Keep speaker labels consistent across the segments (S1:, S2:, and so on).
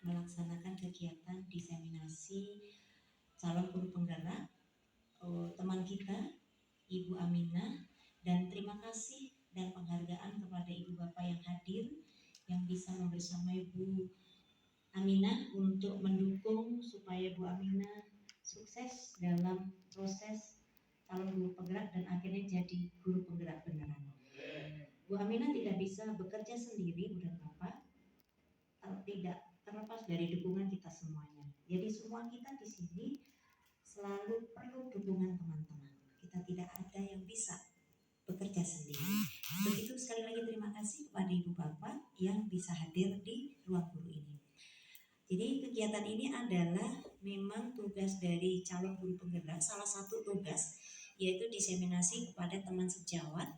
S1: melaksanakan kegiatan diseminasi calon guru penggerak teman kita Ibu Aminah, dan terima kasih dan penghargaan kepada Ibu Bapak yang hadir yang bisa membersamai Bu Aminah untuk mendukung supaya Bu Aminah sukses dalam proses calon guru penggerak dan akhirnya jadi guru penggerak beneran. Bu Aminah tidak bisa bekerja sendiri, Bu dan Bapak, tidak terlepas dari dukungan kita semuanya. Jadi semua kita di sini selalu perlu dukungan teman-teman. Kita tidak ada yang bisa bekerja sendiri. Begitu, sekali lagi terima kasih kepada Ibu Bapak yang bisa hadir di ruang guru ini. Jadi kegiatan ini adalah memang tugas dari calon guru penggerak, salah satu tugas yaitu diseminasi kepada teman sejawat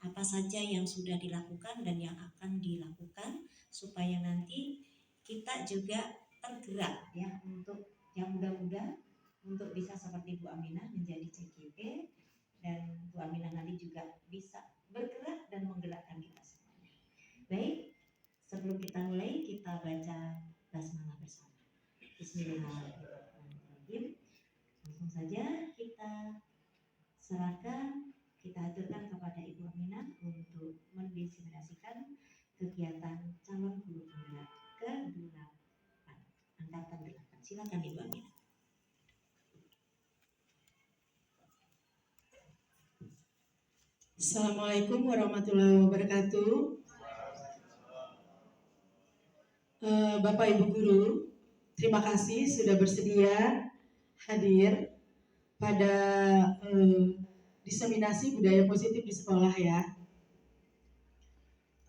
S1: apa saja yang sudah dilakukan dan yang akan dilakukan supaya nanti kita juga tergerak ya untuk yang muda-muda untuk bisa seperti Bu Aminah menjadi CGP dan Bu Aminah nanti juga bisa bergerak dan menggerakkan kita semuanya. Baik, sebelum kita mulai kita baca basmalah bersama. Bismillahirrahmanirrahim. Langsung saja kita serahkan, kita aturkan kepada Ibu Aminah untuk mendiseminasikan kegiatan calon guru penggerak ke-8 angkatan 8. Silakan Ibu Aminah.
S2: Assalamualaikum warahmatullahi wabarakatuh. Bapak Ibu Guru, terima kasih sudah bersedia hadir pada diseminasi budaya positif di sekolah ya.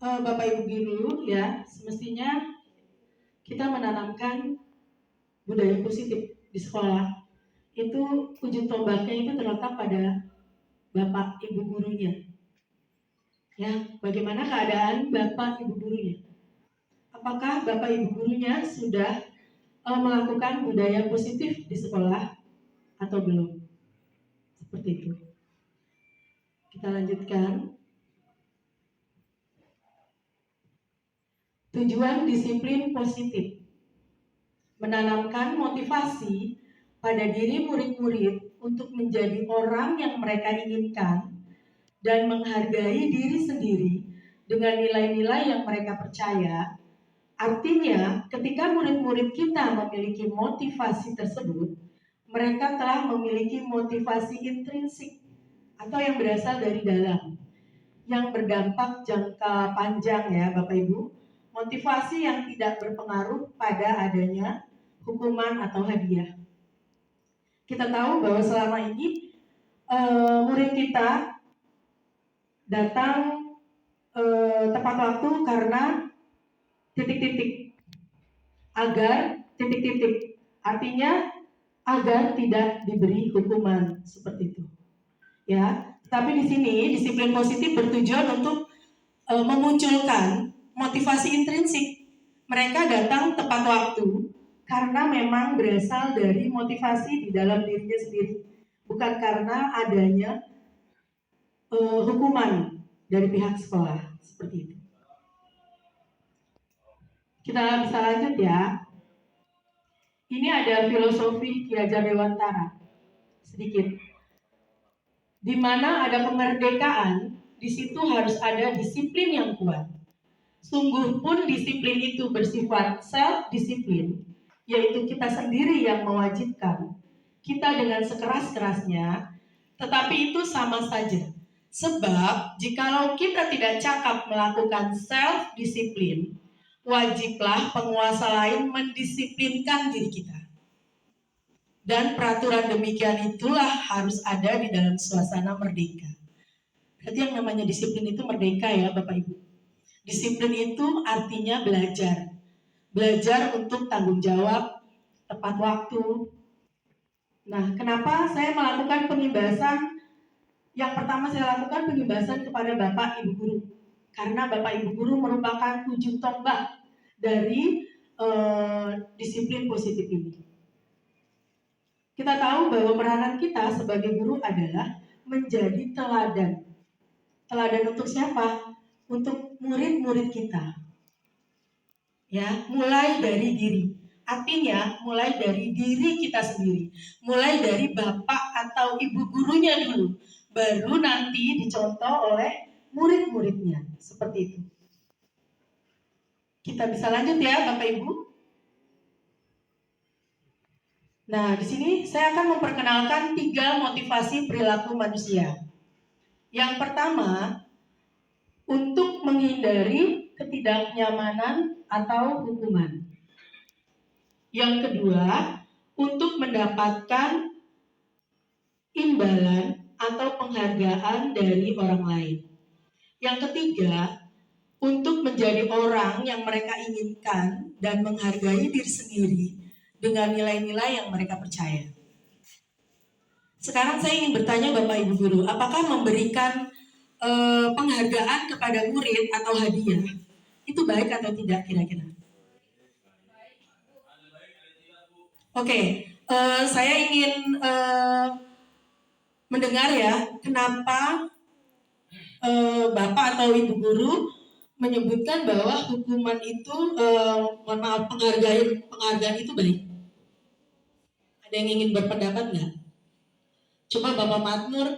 S2: Bapak Ibu Guru ya, semestinya kita menanamkan budaya positif di sekolah. Itu ujung tombaknya itu terletak pada Bapak Ibu gurunya. Ya, bagaimana keadaan Bapak Ibu gurunya? Apakah Bapak Ibu gurunya sudah melakukan budaya positif di sekolah atau belum? Seperti itu. Kita lanjutkan. Tujuan disiplin positif: menanamkan motivasi pada diri murid-murid untuk menjadi orang yang mereka inginkan dan menghargai diri sendiri dengan nilai-nilai yang mereka percaya. Artinya, ketika murid-murid kita memiliki motivasi tersebut, mereka telah memiliki motivasi intrinsik atau yang berasal dari dalam, yang berdampak jangka panjang ya Bapak Ibu. Motivasi yang tidak berpengaruh pada adanya hukuman atau hadiah. Kita tahu bahwa selama ini murid kita datang tepat waktu karena titik-titik, agar titik-titik, artinya agar tidak diberi hukuman seperti itu. Ya, tapi di sini disiplin positif bertujuan untuk memunculkan motivasi intrinsik. Mereka datang tepat waktu karena memang berasal dari motivasi di dalam dirinya sendiri, bukan karena adanya hukuman dari pihak sekolah seperti itu. Kita bisa lanjut ya. Ini ada filosofi Ki Hajar Dewantara sedikit. Di mana ada kemerdekaan, di situ harus ada disiplin yang kuat. Sungguh pun disiplin itu bersifat self-disiplin, yaitu kita sendiri yang mewajibkan kita dengan sekeras-kerasnya, tetapi itu sama saja. Sebab jikalau kita tidak cakap melakukan self-disiplin, wajiblah penguasa lain mendisiplinkan diri kita. Dan peraturan demikian itulah harus ada di dalam suasana merdeka. Berarti yang namanya disiplin itu merdeka ya Bapak Ibu. Disiplin itu artinya belajar. Belajar untuk tanggung jawab, tepat waktu. Nah, kenapa saya melakukan pengimbasan? Yang pertama saya lakukan pengimbasan kepada Bapak Ibu Guru. Karena Bapak Ibu Guru merupakan ujung tombak dari disiplin positif ini. Kita tahu bahwa peranan kita sebagai guru adalah menjadi teladan. Teladan untuk siapa? Untuk murid-murid kita. Ya, mulai dari diri. Artinya mulai dari diri kita sendiri. Mulai dari bapak atau ibu gurunya dulu. Baru nanti dicontoh oleh murid-muridnya. Seperti itu. Kita bisa lanjut ya Bapak Ibu. Nah, di sini saya akan memperkenalkan 3 motivasi perilaku manusia. Yang pertama, untuk menghindari ketidaknyamanan atau hukuman. Yang kedua, untuk mendapatkan imbalan atau penghargaan dari orang lain. Yang ketiga, untuk menjadi orang yang mereka inginkan dan menghargai diri sendiri dengan nilai-nilai yang mereka percaya. Sekarang saya ingin bertanya Bapak Ibu Guru, apakah memberikan penghargaan kepada murid atau hadiah itu baik atau tidak kira-kira? Oke, saya ingin mendengar ya, kenapa Bapak atau Ibu Guru menyebutkan bahwa hukuman itu, mohon maaf, penghargaan itu baik. Ada yang ingin berpendapat nggak? Coba Bapak Matnur.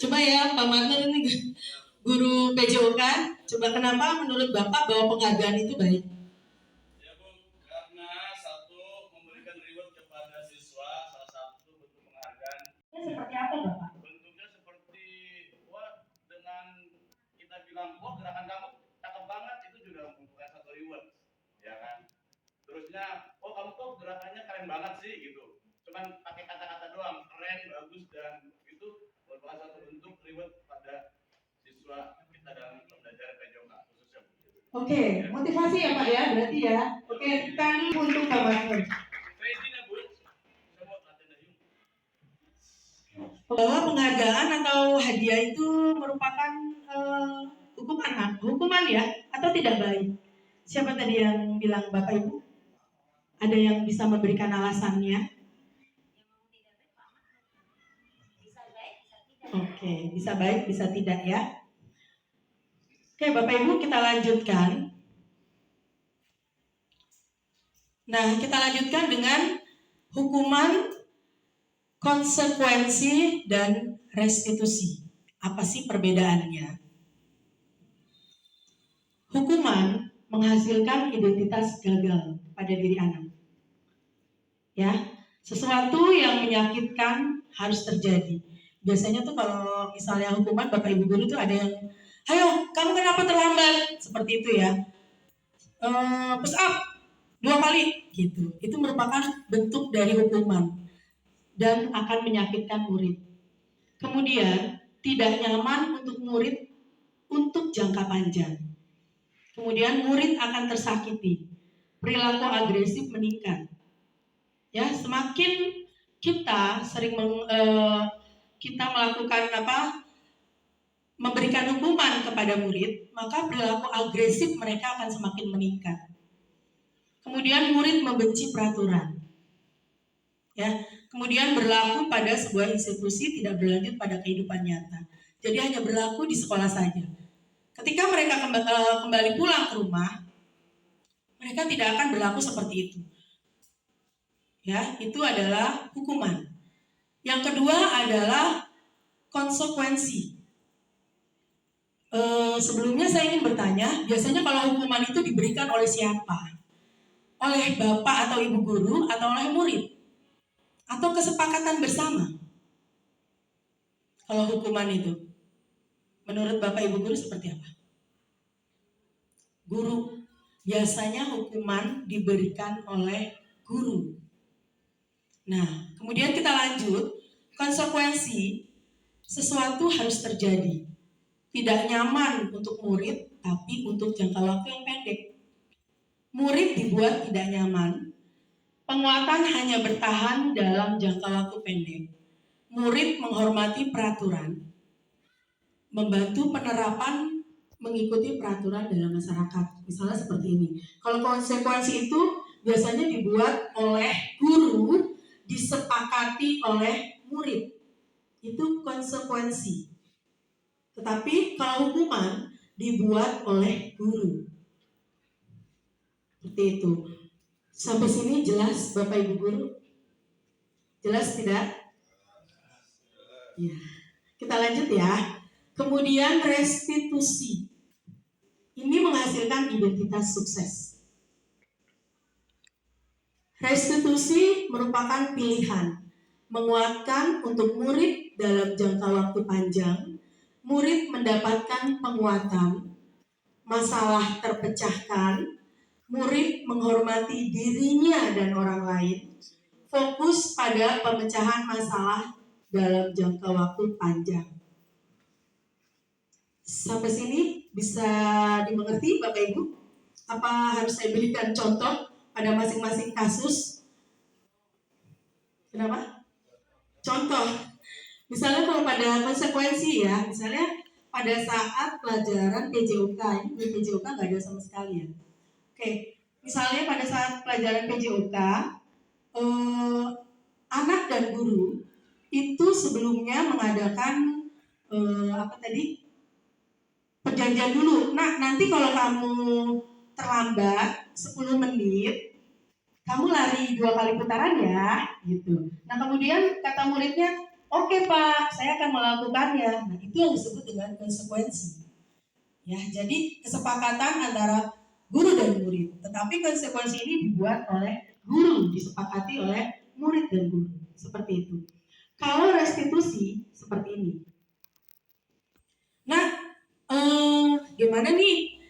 S2: Coba ya Pak Matnur, ini guru PJOK. Coba kenapa menurut Bapak bahwa penghargaan itu baik?
S3: Ya Bu, karena satu memberikan reward kepada siswa, salah satu bentuk penghargaan.
S2: Seperti apa Bapak?
S3: Bentuknya seperti, wah dengan kita bilang, wah gerakan kamu cakep banget, itu juga membuka satu reward, ya kan? Terusnya, oh kamu kok gerakannya keren banget sih gitu. Cuman pakai kata-kata doang, keren, bagus, dan itu merupakan satu bentuk reward pada siswa kita dalam pembelajaran PJOK khususnya.
S2: Oke, motivasi ya Pak ya, berarti ya. Oke, kan untuk Pak Matnur. Bahwa penghargaan atau hadiah itu merupakan hukuman ya, atau tidak baik. Siapa tadi yang bilang Bapak Ibu? Ada yang bisa memberikan alasannya? Oke, bisa baik, bisa tidak ya. Oke, Bapak Ibu kita lanjutkan. Nah, kita lanjutkan dengan hukuman, konsekuensi, dan restitusi. Apa sih perbedaannya? Hukuman menghasilkan identitas gagal pada diri anak. Ya, sesuatu yang menyakitkan harus terjadi. Biasanya tuh kalau misalnya hukuman Bapak Ibu Guru tuh ada yang, ayo kamu kenapa terlambat? Seperti itu ya. Push up 2 kali gitu. Itu merupakan bentuk dari hukuman dan akan menyakitkan murid. Kemudian tidak nyaman untuk murid untuk jangka panjang. Kemudian murid akan tersakiti. Perilaku agresif meningkat. Ya, semakin kita sering kita melakukan memberikan hukuman kepada murid, maka perilaku agresif mereka akan semakin meningkat. Kemudian murid membenci peraturan. Ya, kemudian berlaku pada sebuah institusi, tidak berlanjut pada kehidupan nyata. Jadi hanya berlaku di sekolah saja. Ketika mereka kembali pulang ke rumah, mereka tidak akan berlaku seperti itu. Ya, itu adalah hukuman. Yang kedua adalah konsekuensi. Sebelumnya saya ingin bertanya, biasanya kalau hukuman itu diberikan oleh siapa? Oleh bapak atau ibu guru atau oleh murid? Atau kesepakatan bersama? Kalau hukuman itu, menurut bapak ibu guru seperti apa? Guru. Biasanya hukuman diberikan oleh guru. Nah, kemudian kita lanjut, konsekuensi, sesuatu harus terjadi. Tidak nyaman untuk murid, tapi untuk jangka waktu yang pendek. Murid dibuat tidak nyaman, penguatan hanya bertahan dalam jangka waktu pendek. Murid menghormati peraturan, membantu penerapan mengikuti peraturan dalam masyarakat. Misalnya seperti ini. Kalau konsekuensi itu biasanya dibuat oleh guru, disepakati oleh murid. Itu konsekuensi. Tetapi kalau hukuman dibuat oleh guru. Seperti itu. Sampai sini jelas Bapak Ibu guru? Jelas tidak? Ya. Kita lanjut ya. Kemudian restitusi. Ini menghasilkan identitas sukses. Restitusi merupakan pilihan, menguatkan untuk murid dalam jangka waktu panjang. Murid mendapatkan penguatan, masalah terpecahkan, murid menghormati dirinya dan orang lain, fokus pada pemecahan masalah dalam jangka waktu panjang. Sampai sini bisa dimengerti Bapak Ibu? Apa harus saya berikan contoh pada masing-masing kasus? Kenapa? Contoh. Misalnya kalau pada konsekuensi ya, misalnya pada saat pelajaran PJOK, ini di PJOK nggak ada sama sekali ya. Oke, misalnya pada saat pelajaran PJOK, anak dan guru itu sebelumnya mengadakan perjanjian dulu. Nah, nanti kalau kamu terlambat 10 menit, kamu lari 2 kali putaran ya, gitu. Nah, kemudian kata muridnya, oke Pak, saya akan melakukannya. Nah, itu yang disebut dengan konsekuensi. Ya, jadi kesepakatan antara guru dan murid. Tetapi konsekuensi ini dibuat oleh guru, disepakati oleh murid dan guru. Seperti itu. Kalau restitusi seperti ini. Nah, gimana nih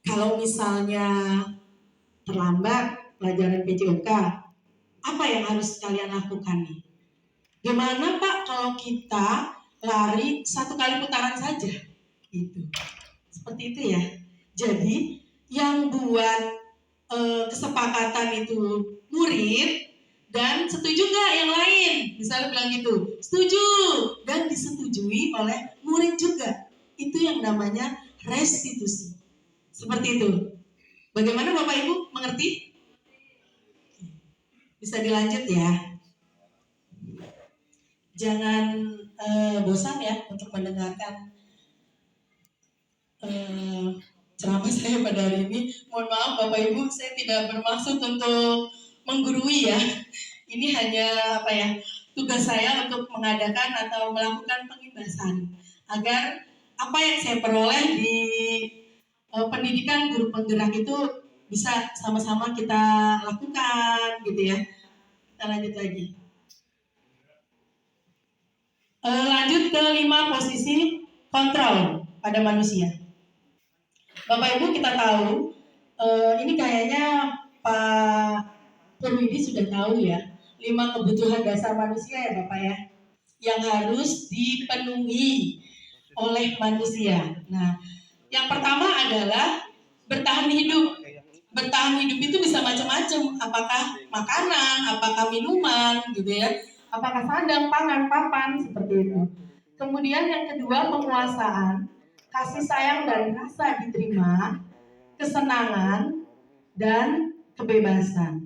S2: kalau misalnya terlambat pelajaran PJOK? Apa yang harus kalian lakukan nih? Gimana Pak kalau kita lari 1 kali putaran saja? Gitu. Seperti itu ya. Jadi yang buat kesepakatan itu murid dan setuju nggak yang lain? Misalnya bilang gitu, setuju dan disetujui oleh murid juga. Itu yang namanya restitusi. Seperti itu. Bagaimana Bapak Ibu mengerti? Bisa dilanjut ya. Jangan bosan ya untuk mendengarkan ceramah saya pada hari ini. Mohon maaf Bapak Ibu, saya tidak bermaksud untuk menggurui ya. Ini hanya tugas saya untuk mengadakan atau melakukan pengibasan agar apa yang saya peroleh di pendidikan guru penggerak itu bisa sama-sama kita lakukan gitu ya. Kita lanjut lagi. Lanjut ke 5 posisi kontrol pada manusia. Bapak Ibu kita tahu, ini kayaknya Pak Purwidi sudah tahu ya, 5 kebutuhan dasar manusia ya Bapak ya, yang harus dipenuhi oleh manusia. Nah, yang pertama adalah bertahan hidup. Bertahan hidup itu bisa macam-macam, apakah makanan, apakah minuman gitu ya, apakah sandang, pangan, papan, seperti itu. Kemudian yang kedua penguasaan, kasih sayang dan rasa diterima, kesenangan, dan kebebasan.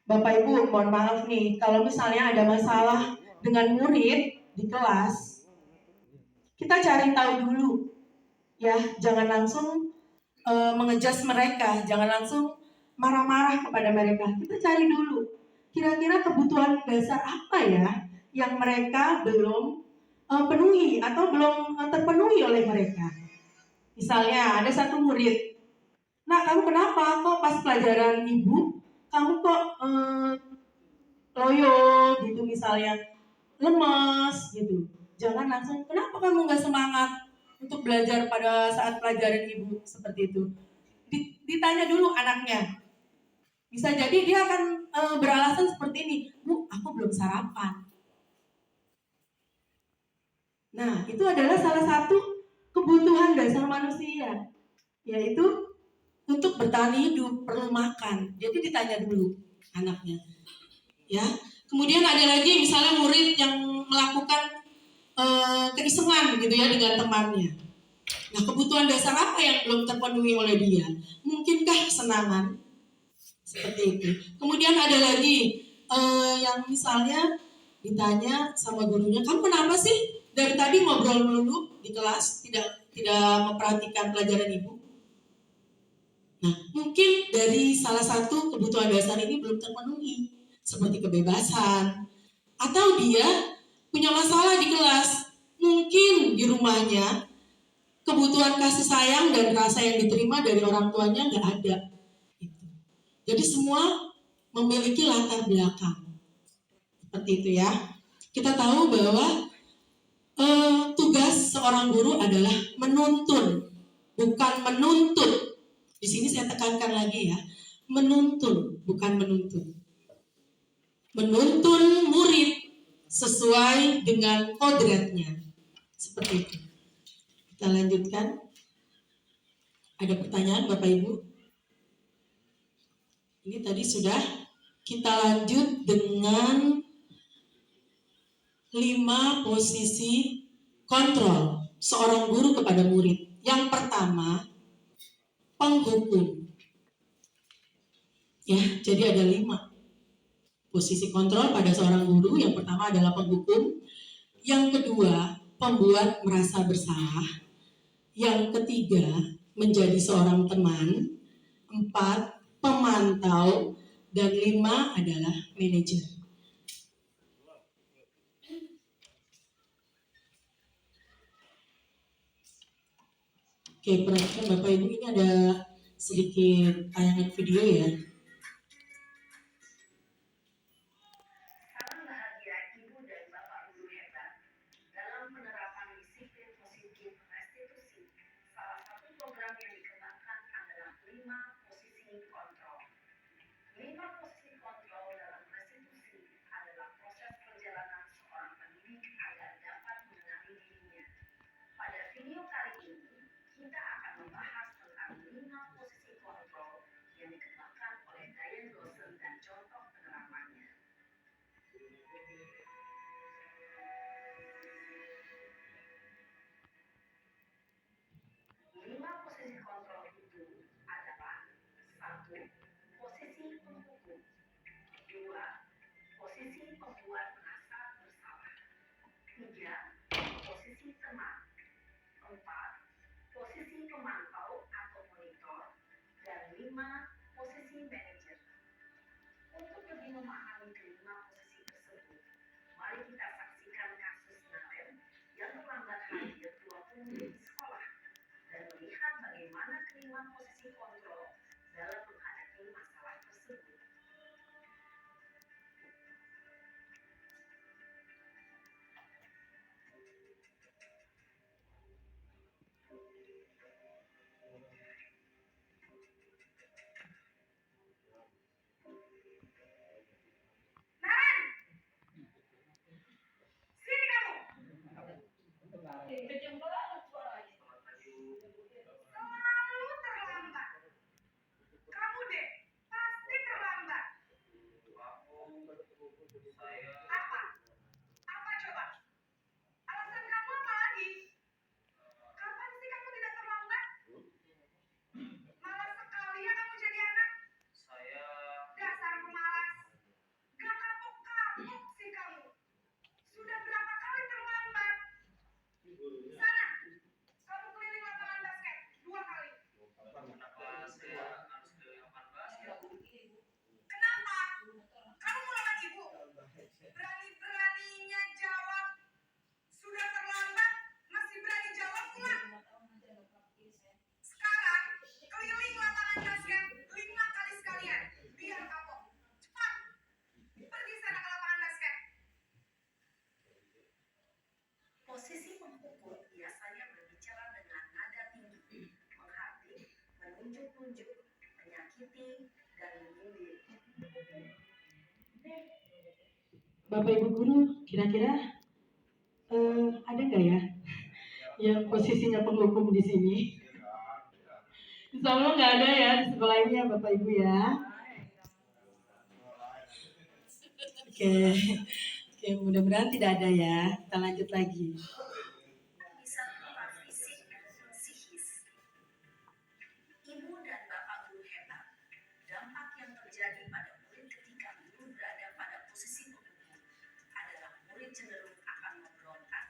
S2: Bapak Ibu, mohon maaf nih, kalau misalnya ada masalah dengan murid di kelas, kita cari tahu dulu, ya, jangan langsung mengejas mereka, jangan langsung marah-marah kepada mereka. Kita cari dulu, kira-kira kebutuhan dasar apa ya yang mereka belum penuhi atau belum terpenuhi oleh mereka. Misalnya ada satu murid, nah kamu kenapa kok pas pelajaran ibu kamu kok loyo gitu misalnya, lemes gitu. Jangan langsung, kenapa kamu nggak semangat untuk belajar pada saat pelajaran ibu, seperti itu. Ditanya dulu anaknya. Bisa jadi dia akan beralasan seperti ini, Bu, aku belum sarapan. Nah, itu adalah salah satu kebutuhan dasar manusia, yaitu untuk bertahan hidup perlu makan. Jadi ditanya dulu anaknya. Ya. Kemudian ada lagi misalnya murid yang melakukan keisengan gitu ya dengan temannya. Nah, kebutuhan dasar apa yang belum terpenuhi oleh dia? Mungkinkah kesenangan? Seperti itu. Kemudian ada lagi yang misalnya ditanya sama gurunya, kamu kenapa sih Dari tadi ngobrol melulu di kelas, tidak memperhatikan pelajaran ibu. Nah, mungkin dari salah satu kebutuhan dasar ini belum terpenuhi, seperti kebebasan, atau dia punya masalah di kelas. Mungkin di rumahnya kebutuhan kasih sayang dan rasa yang diterima dari orang tuanya nggak ada. Gitu. Jadi semua memiliki latar belakang. Seperti itu ya. Kita tahu bahwa tugas seorang guru adalah menuntun, bukan menuntut. Di sini saya tekankan lagi ya, menuntun, bukan menuntun. Menuntun murid sesuai dengan kodratnya. Seperti itu. Kita lanjutkan. Ada pertanyaan Bapak Ibu? Ini tadi sudah. Kita lanjut dengan 5 posisi kontrol seorang guru kepada murid. Yang pertama, penghukum. Ya, jadi ada 5 posisi kontrol pada seorang guru. Yang pertama adalah penghukum. Yang kedua, pembuat merasa bersalah. Yang ketiga, menjadi seorang teman. 4, pemantau. Dan 5 adalah manajer. Oke, perhatikan Bapak Ibu, ini ada sedikit tayangan video ya.
S4: Salam bahagia Ibu dan Bapak Guru hebat. Dalam penerapan disiplin positif restitusi, salah satu program yang dikembangkan adalah 5 posisi kontrol. 5 posisi kontrol dalam restitusi adalah proses perjalanan seorang pendidik agar dapat mengenali dirinya. Pada video kali ini, kita akan membahas tentang 5 posisi kontrol yang dikembangkan oleh Diane Dawson dan contoh penerapannya. 5 posisi kontrol itu adalah 1. Posisi penghukum. 2. Posisi pembuat merasa bersalah. 3. Posisi teman. 4. Posisi pemantau atau monitor. Dan 5. Posisi manajer. Untuk lebih memahami kelima posisi tersebut, mari kita saksikan kasus Naden yang terlambat hadir 20 menit di sekolah dan melihat bagaimana kelima posisi kontrol dalam menghadapi masalah tersebut. Naren! Sini kamu! Selalu terlambat. Kamu deh, pasti terlambat. Apa? Apa coba? Alasan kamu apa lagi? Kapan sih kamu tidak terlambat? Malas sekali ya kamu jadi anak. Dasar pemalas. Gak kapok-kapok sih kamu. Sudah berapa kali terlambat? Sana, kamu keliling lapangan basket 2 kali. Kenapa? Kamu mau lawan ibu? Berani-beraninya jawab. Sudah terlambat, masih berani jawab pula. Sekarang, keliling lapangan basket 5 kali sekalian. Biar kapok. Cepat. Pergi sana ke lapangan basket. Posisi penghukum biasanya berbicara dengan nada tinggi, menghardik, menunjuk-nunjuk, menyakiti, dan menyindir.
S2: Bapak Ibu guru, kira-kira ada nggak ya yang posisinya penghukum di sini? Insya Allah nggak ada ya di sekolah ini ya Bapak Ibu ya. Oke, mudah-mudahan tidak ada ya. Kita lanjut lagi.
S4: Bisa berupa fisik dan psikis. Ibu dan Bapak Guru hebat. Dampak yang terjadi pada murid ketika guru berada pada posisi penghukum adalah murid cenderung akan memberontak,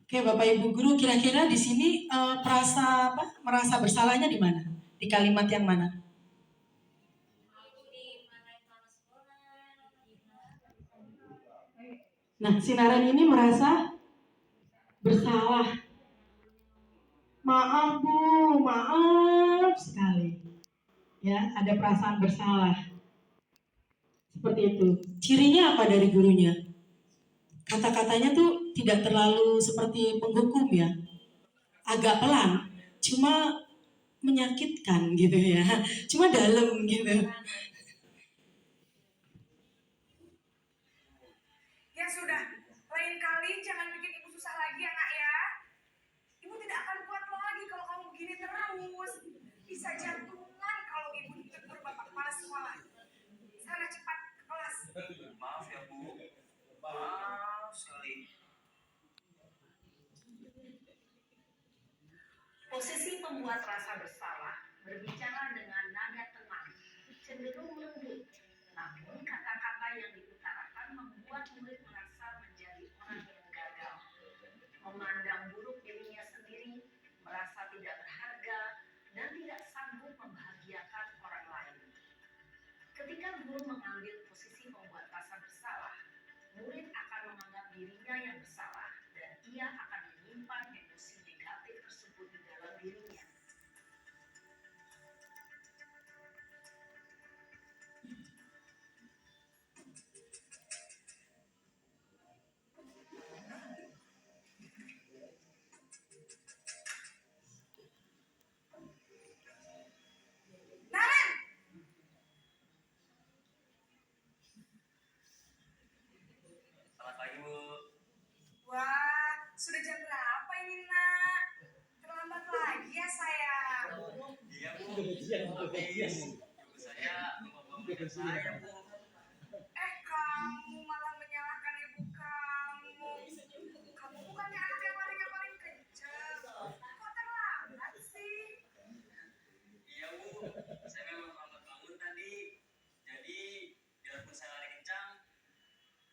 S2: Oke, Bapak Ibu Guru, kira-kira di sini merasa bersalahnya di mana? Di kalimat yang mana? Nah, si Naren ini merasa bersalah. Maaf Bu, maaf sekali. Ya, ada perasaan bersalah. Seperti itu. Cirinya apa dari gurunya? Kata-katanya tuh tidak terlalu seperti penghukum ya. Agak pelan, cuma menyakitkan gitu ya. Cuma dalam gitu.
S4: Ya sudah, lain kali jangan bikin ibu susah lagi ya nak ya. Ibu tidak akan kuat lagi kalau kamu begini terus. Bisa jantungan kalau ibu ditegur bapak kepala sekolah. Sana cepat ke kelas.
S3: Maaf ya Bu, maaf sekali.
S4: Posisi pembuat rasa bersalah berbicara dengan nada tenang, cenderung lembut. Namun kata-kata yang diutarakan membuat murid merasa menjadi orang yang gagal, memandang buruk dirinya sendiri, merasa tidak berharga, dan tidak sanggup membahagiakan orang lain. Ketika guru mengambil posisi pembuat rasa bersalah, murid akan menganggap dirinya yang bersalah dan ia akan menyimpan emosi negatif tersebut di dalam dirinya. Naren!
S3: Selamat pagi Bu.
S4: Wah, sudah jam berapa ini nak? Terlambat lagi ya sayang.
S3: Iya Bu. Habis. Ibu saya lupa bangunkan saya Bu.
S4: Kamu malah menyalahkan ibu kamu. Kamu bukannya anak yang paling kenceng. Kok terlambat sih?
S3: Iya Bu, saya memang lambat bangun tadi. Jadi biarpun saya lari kencang,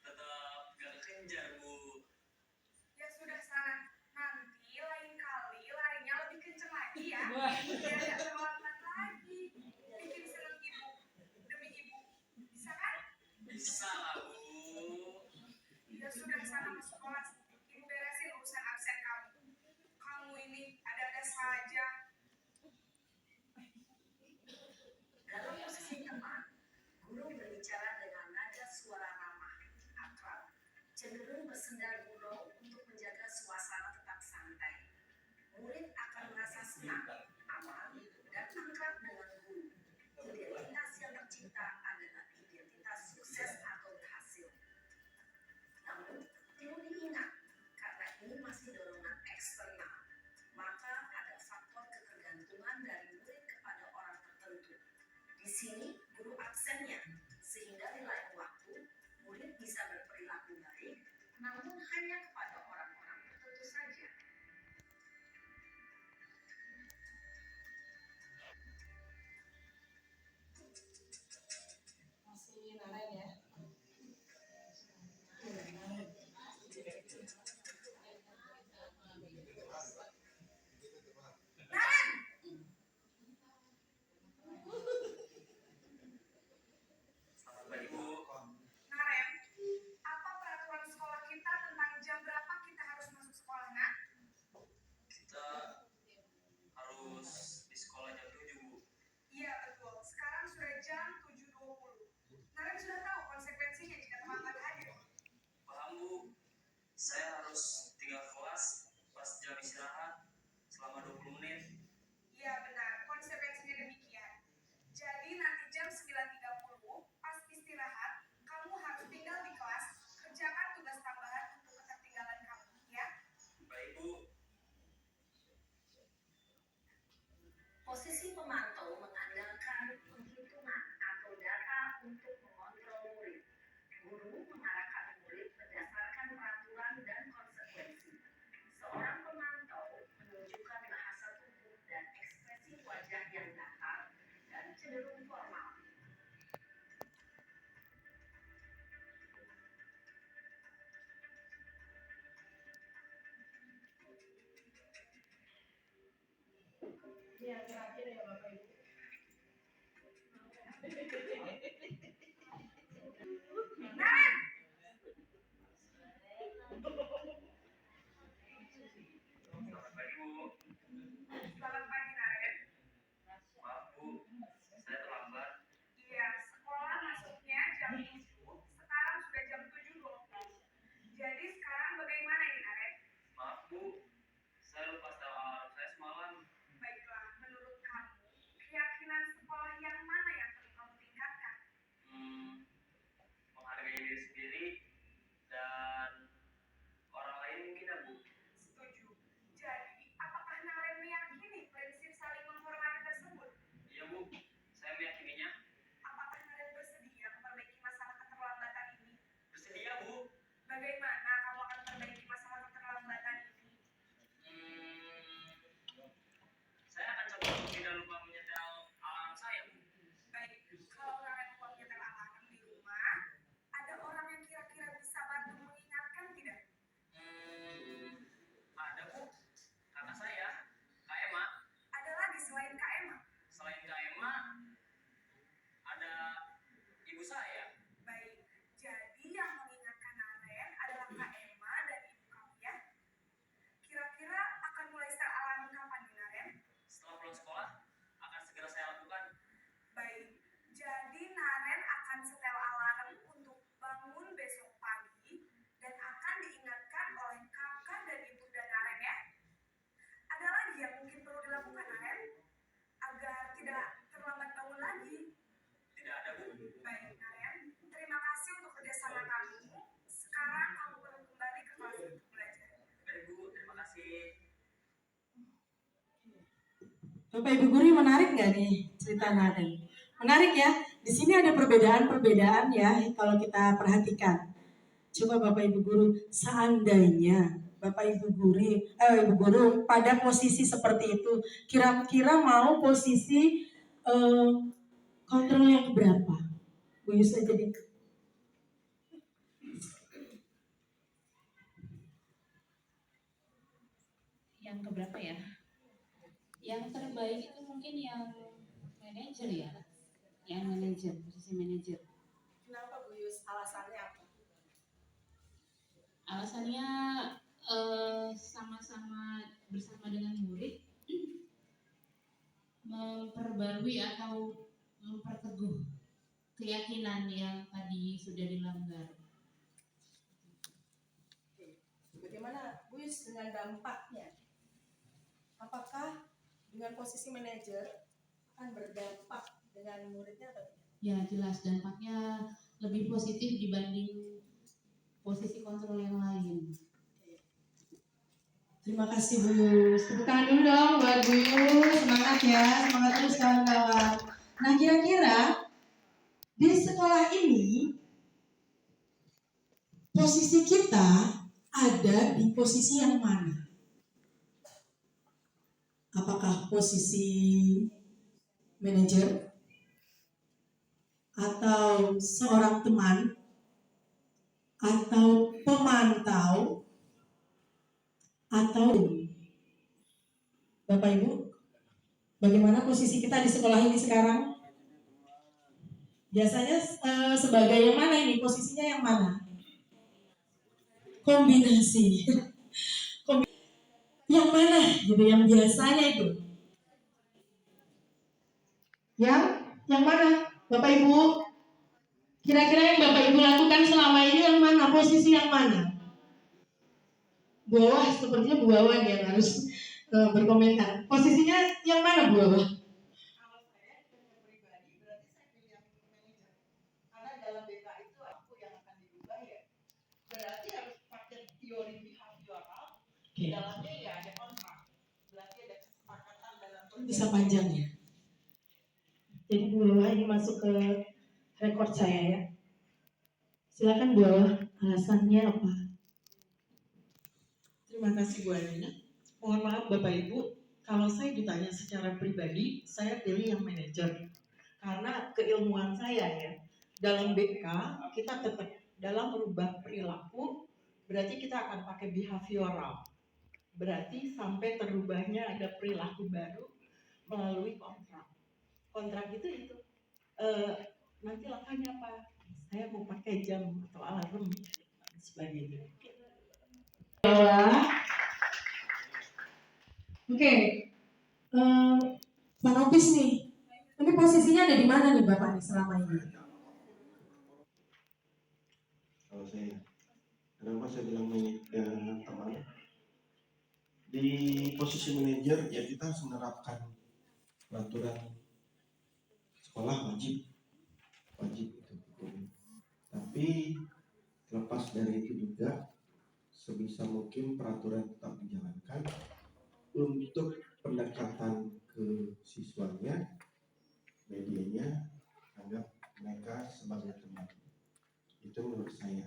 S3: tetap gak kekejar Bu.
S4: Ya sudah sana. Nanti lain kali larinya lebih kenceng lagi ya. Biar gak terlambat lagi. Bikin seneng ibu. Demi ibu. Bisa kan?
S3: Bisa lah Bu.
S4: Ya sudah sana masuk kelas. Ibu beresin urusan absen kamu. Kamu ini ada-ada saja. Dalam posisi teman, guru berbicara dengan nada suara ramah, akrab, cenderung bersendal gurau untuk menjaga suasana tetap santai. Murid akan merasa senang, aman, dan akrab dengan guru. Identitas yang tercipta adalah identitas sukses atau berhasil. Namun, perlu diingat, karena ini masih dorongan eksternal, maka ada faktor ketergantungan dari murid kepada orang tertentu. Di sini, guru absennya, sehingga di lain waktu, murid bisa berperilaku baik, namun hanya kepada orang-orang tertentu saja.
S2: Masih Naren ya.
S3: Selamat pagi Bu.
S4: Naren, apa peraturan sekolah kita tentang jam berapa
S2: Ini yang terakhir ya Bapak Ibu.
S3: Selamat pagi, Bu.
S4: Selamat pagi, Naren.
S3: Maaf, Bu. Saya terlambat.
S4: Iya, sekolah masuknya jam 7, sekarang sudah jam 7 loh. Jadi sekarang bagaimana ini, Naren?
S3: Maaf, Bu. Saya lupa setel alarm saya semalam.
S4: Baiklah, menurut kamu, keyakinan sekolah yang mana yang perlu kamu tingkatkan?
S3: Menghargai diri sendiri dan orang lain mungkin ya, Bu.
S4: Setuju. Jadi, apakah Naren meyakini prinsip saling menghormati tersebut?
S3: Iya, Bu. Saya meyakininya.
S4: Apakah Naren bersedia memperbaiki masalah keterlambatan ini?
S3: Bersedia, Bu.
S4: Bagaimana kamu akan memperbaiki masalah keterlambatan ini?
S3: Saya akan coba untuk tidak lupa menyetel alarm saya, Bu.
S4: Baik, kalau Naren lupa menyetel alarm di rumah, ada orang yang kira-kira bisa bantu mengingatkan tidak?
S3: Ada, Bu. Kakak saya, Kak Emma.
S4: Ada lagi selain Kak Emma?
S3: Selain Kak Emma, ada ibu saya.
S4: Baik, jadi yang mengingatkan Naren adalah Kak Emma dan ibu kamu ya. Kira-kira akan mulai setel alarm kapan nih, Naren?
S3: Setelah pulang sekolah, akan segera saya lakukan.
S4: Baik, jadi Naren akan setel alarm untuk bangun besok pagi dan akan diingatkan oleh kakak dan ibu dan Naren ya. Ada lagi yang mungkin perlu dilakukan, Naren, agar tidak terlambat bangun lagi?
S3: Tidak ada, Bu.
S4: Baik, Naren, terima kasih untuk kerjasama kamu. Sekarang kamu perlu kembali ke kelas untuk belajar.
S3: Baik, Bu. Terima kasih.
S2: Bapak Ibu guru, menarik nggak nih cerita Naren? Menarik ya. Di sini ada perbedaan-perbedaan ya kalau kita perhatikan. Coba Bapak Ibu guru, seandainya Bapak Ibu guru pada posisi seperti itu, kira-kira mau posisi kontrol yang berapa? Bu Yus aja deh.
S5: Yang keberapa ya? Yang terbaik itu mungkin yang manajer ya, yang manajer, posisi manajer.
S2: Kenapa Bu Yus? Alasannya apa?
S5: Alasannya sama-sama bersama dengan murid memperbarui atau memperteguh keyakinan yang tadi sudah dilanggar.
S2: Bagaimana Bu Yus dengan dampaknya? Apakah dengan posisi manajer akan berdampak dengan muridnya atau tidak?
S5: Ya jelas dampaknya lebih positif dibanding posisi kontrol yang lain.
S2: Terima kasih Bu Yus. Tepuk tangan dulu dong buat Bu Yus. Semangat ya, semangat terus kawan-kawan. Nah kira-kira di sekolah ini posisi kita ada di posisi yang mana? Apakah posisi manajer atau seorang teman atau pemantau atau Bapak Ibu, bagaimana posisi kita di sekolah ini sekarang? Biasanya sebagai yang mana ini? Posisinya yang mana? Kombinasi. Yang mana gitu, yang biasanya itu? Yang mana? Bapak Ibu, kira-kira yang Bapak Ibu lakukan selama ini yang mana? Posisi yang mana? Bu Wawa, sepertinya Bu Wawa yang harus berkomentar. Posisinya yang mana Bu Wawa?
S6: Kalau saya dengan pribadi berarti saya pilih yang manajer, karena dalam BK itu aku yang akan dirubah ya, berarti harus pakai teori behavioral. Di dalamnya ya ada kontrak, berarti ada kesepakatan dalam
S2: Bisa panjang ya. Jadi Bu Wawa ini masuk ke rekor saya ya. Silakan Bu Wawa, alasannya apa?
S6: Terima kasih Bu Alina. Mohon maaf Bapak Ibu, kalau saya ditanya secara pribadi, saya pilih yang manajer. Karena keilmuan saya ya, dalam BK kita tetap dalam merubah perilaku, berarti kita akan pakai behavioral. Berarti sampai terubahnya ada perilaku baru, melalui kontrak. Kontrak itu nanti langkahnya apa? Saya mau pakai jam atau alarm dan sebagainya.
S2: Oke, Pak Nopis nih, ini posisinya ada di mana nih Bapak nih selama ini?
S7: Kalau saya, kenapa saya bilang teman? Di posisi manajer ya kita harus menerapkan peraturan sekolah wajib itu. Tapi lepas dari itu juga sebisa mungkin peraturan tetap dijalankan untuk pendekatan ke siswanya, medianya anggap mereka sebagai teman. Itu menurut saya.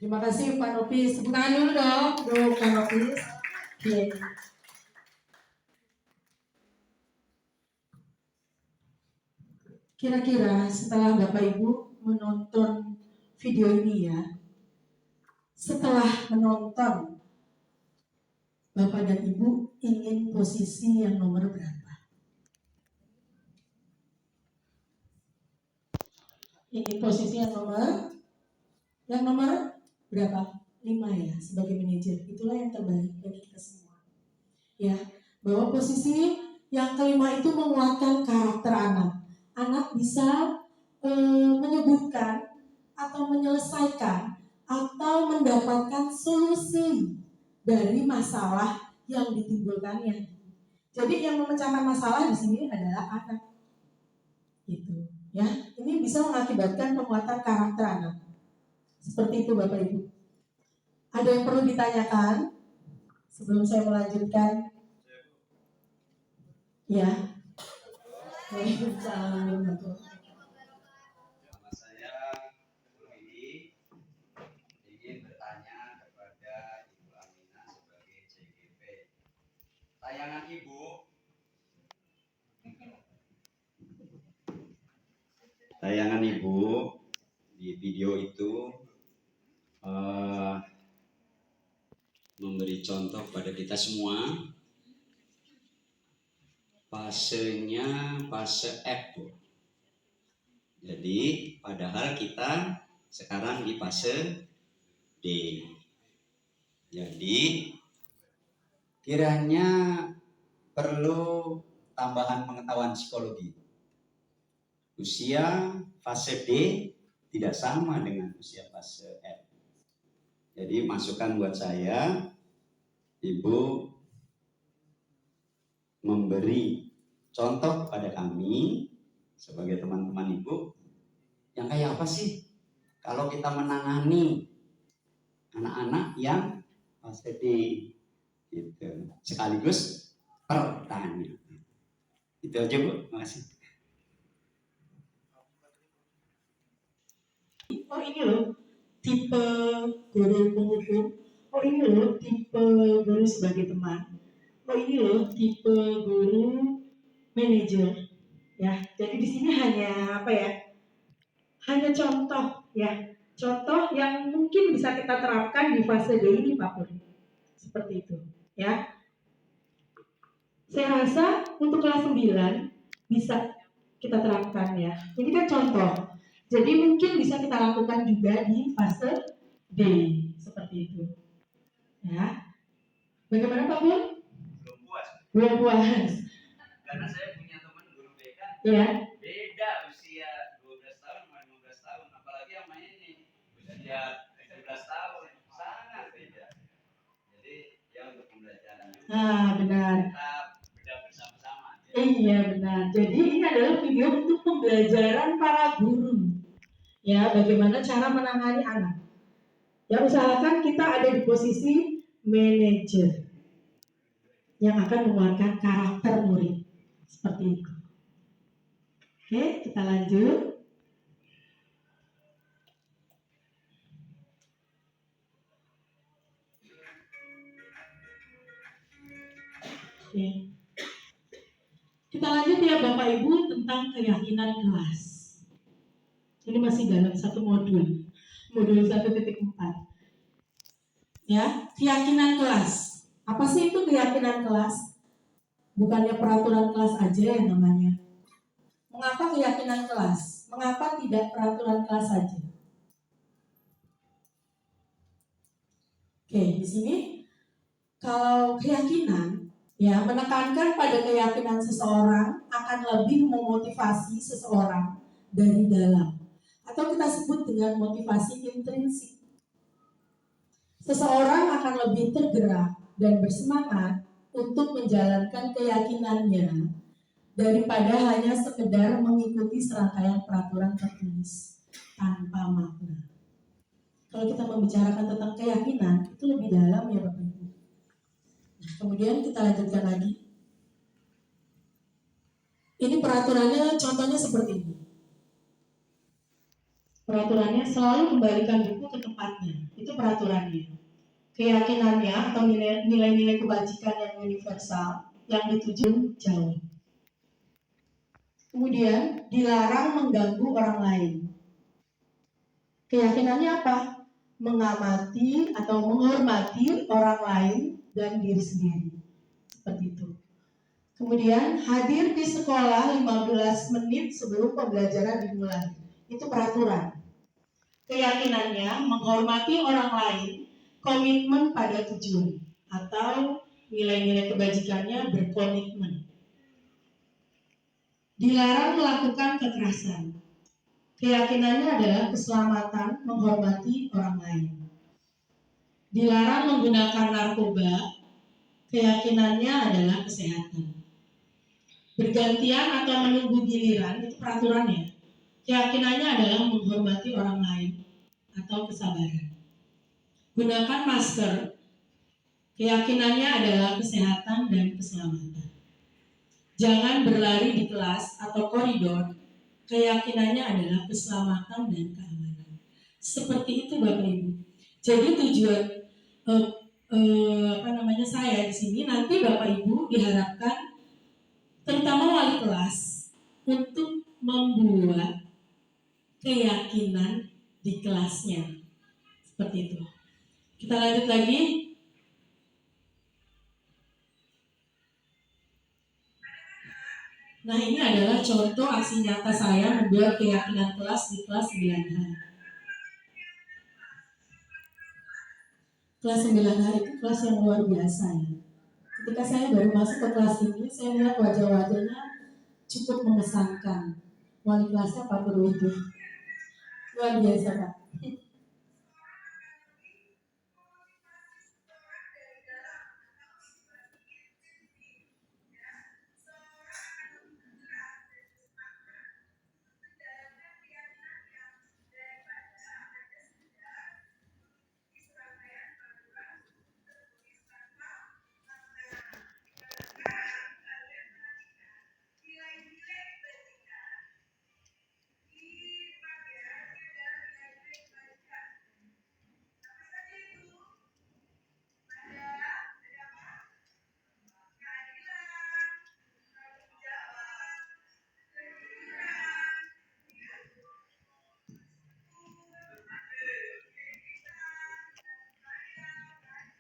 S2: Terima kasih Pak Nopis. Tepuk tangan dulu dong untuk Pak Nopis. Iya. Kira-kira setelah Bapak Ibu menonton video ini ya, setelah menonton, Bapak dan Ibu ingin posisi yang nomor berapa? Ingin posisi yang nomor berapa? 5 ya, sebagai manajer. Itulah yang terbaik bagi kita semua. Ya, bahwa posisi yang kelima itu menguatkan karakter anak. Anak bisa menyebutkan atau menyelesaikan atau mendapatkan solusi dari masalah yang ditimbulkannya. Jadi yang memecahkan masalah di sini adalah anak. Gitu, ya. Ini bisa mengakibatkan penguatan karakter anak. Seperti itu Bapak Ibu. Ada yang perlu ditanyakan sebelum saya melanjutkan? Ya. Waalaikumsalam.
S8: Nama saya Ruhidi, ingin bertanya kepada Ibu Aminah sebagai CGP. Tayangan Ibu di video itu memberi contoh pada kita semua. Fasenya fase F. Jadi padahal kita sekarang di fase D. Jadi kiranya perlu tambahan pengetahuan psikologi. Usia fase D tidak sama dengan usia fase F. Jadi masukan buat saya, Ibu memberi contoh pada kami sebagai teman-teman Ibu yang kayak apa sih kalau kita menangani anak-anak yang fase D gitu. Sekaligus pertanyaan. Itu aja Bu, makasih.
S2: Oh ini loh tipe guru penghukum. Oh ini loh tipe guru sebagai teman. Oh ini loh tipe guru manajer. Ya, jadi di sini hanya apa ya? Hanya contoh ya. Contoh yang mungkin bisa kita terapkan di fase D ini Pak Pur. Seperti itu, ya. Saya rasa untuk kelas 9 bisa kita terapkan ya. Ini kan contoh. Jadi mungkin bisa kita lakukan juga di fase D seperti itu. Ya. Bagaimana Pak Pur? Belum puas.
S8: Karena saya punya teman guru BK.
S2: Ya.
S8: Beda usia 12 tahun sama 15 tahun, apalagi yang main ini usia 17 tahun, sangat beda. Jadi ya untuk pembelajaran.
S2: Benar.
S8: Kita beda bersama-sama.
S2: Iya benar. Jadi ini adalah video untuk pembelajaran para guru. Ya, bagaimana cara menangani anak. Ya, usahakan kita ada di posisi manajer yang akan mengeluarkan karakter murid. Seperti itu. Oke, kita lanjut. Oke. Kita lanjut ya Bapak Ibu tentang keyakinan kelas. Ini masih dalam satu modul 1.4. Ya, keyakinan kelas. Apa sih itu keyakinan kelas? Bukannya peraturan kelas aja yang namanya. Mengapa keyakinan kelas? Mengapa tidak peraturan kelas saja? Oke, di sini kalau keyakinan, ya menekankan pada keyakinan seseorang akan lebih memotivasi seseorang dari dalam, atau kita sebut dengan motivasi intrinsik. Seseorang akan lebih tergerak dan bersemangat untuk menjalankan keyakinannya daripada hanya sekedar mengikuti serangkaian peraturan tertulis tanpa makna. Kalau kita membicarakan tentang keyakinan, itu lebih dalam ya Bapak Ibu. Nah, kemudian kita lanjutkan lagi. Ini peraturannya, contohnya seperti ini. Peraturannya selalu kembalikan buku ke tempatnya. Itu peraturannya. Keyakinannya atau nilai-nilai kebajikan yang universal yang dituju jauh. Kemudian dilarang mengganggu orang lain. Keyakinannya apa? Mengamati atau menghormati orang lain dan diri sendiri. Seperti itu. Kemudian hadir di sekolah 15 menit sebelum pembelajaran dimulai. Itu peraturan. Keyakinannya menghormati orang lain, komitmen pada tujuan, atau nilai-nilai kebajikannya berkomitmen. Dilarang melakukan kekerasan. Keyakinannya adalah keselamatan, menghormati orang lain. Dilarang menggunakan narkoba. Keyakinannya adalah kesehatan. Bergantian atau menunggu giliran, itu peraturannya. Keyakinannya adalah menghormati orang lain atau kesabaran. Gunakan masker. Keyakinannya adalah kesehatan dan keselamatan. Jangan berlari di kelas atau koridor. Keyakinannya adalah keselamatan dan keamanan. Seperti itu Bapak Ibu. Jadi tujuan saya di sini nanti Bapak Ibu diharapkan terutama wali kelas untuk membuat keyakinan di kelasnya. Seperti itu. Kita lanjut lagi. Nah, ini adalah contoh aksi nyata saya membuat keyakinan kelas di kelas 9H. Kelas 9H itu kelas yang luar biasa ya. Ketika saya baru masuk ke kelas ini, saya lihat wajah-wajahnya cukup mengesankan. Wali kelasnya Pak Purwito. Luar biasa Pak.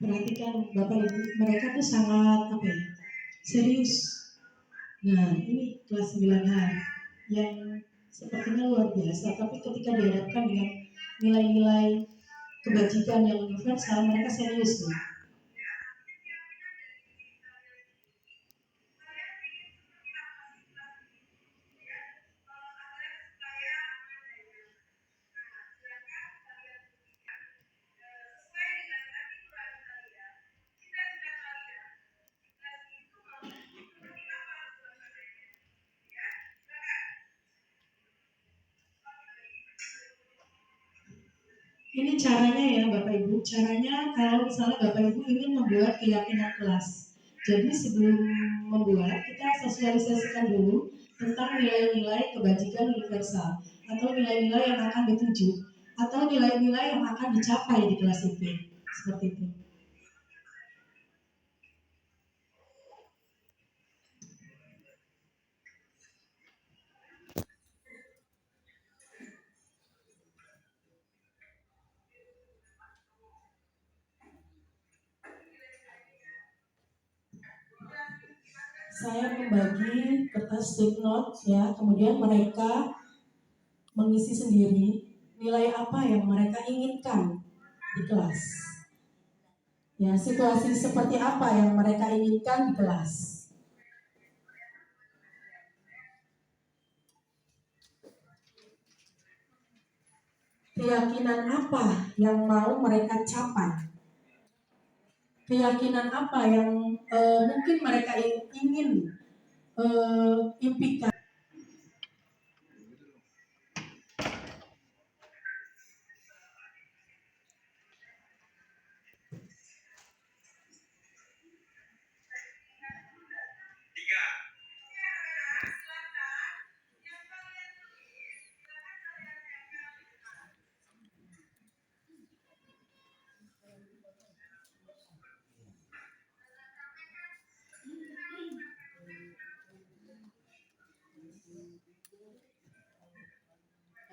S2: Perhatikan Bapak Ibu, mereka tuh sangat serius. Nah, ini kelas 9H yang sepertinya luar biasa, tapi ketika dihadapkan dengan nilai-nilai kebajikan yang universal, mereka serius nih. Ini caranya ya Bapak Ibu, caranya kalau misalnya Bapak Ibu ingin membuat keyakinan kelas. Jadi sebelum membuat, kita sosialisasikan dulu tentang nilai-nilai kebajikan universal atau nilai-nilai yang akan dituju atau nilai-nilai yang akan dicapai di kelas itu. Seperti itu. saya membagi kertas take note ya, kemudian mereka mengisi sendiri nilai apa yang mereka inginkan di kelas. Ya, situasi seperti apa yang mereka inginkan di kelas. Keyakinan apa yang mau mereka capai? Keyakinan apa yang mungkin mereka ingin impikan?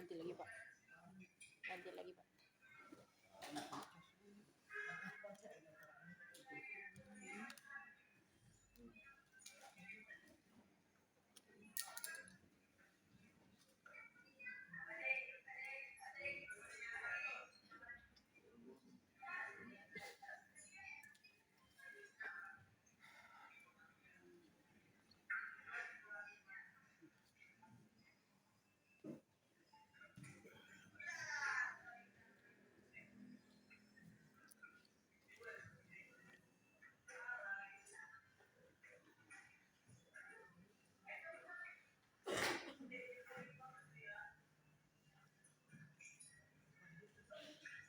S5: Nanti lagi Pak. Nanti lagi Pak.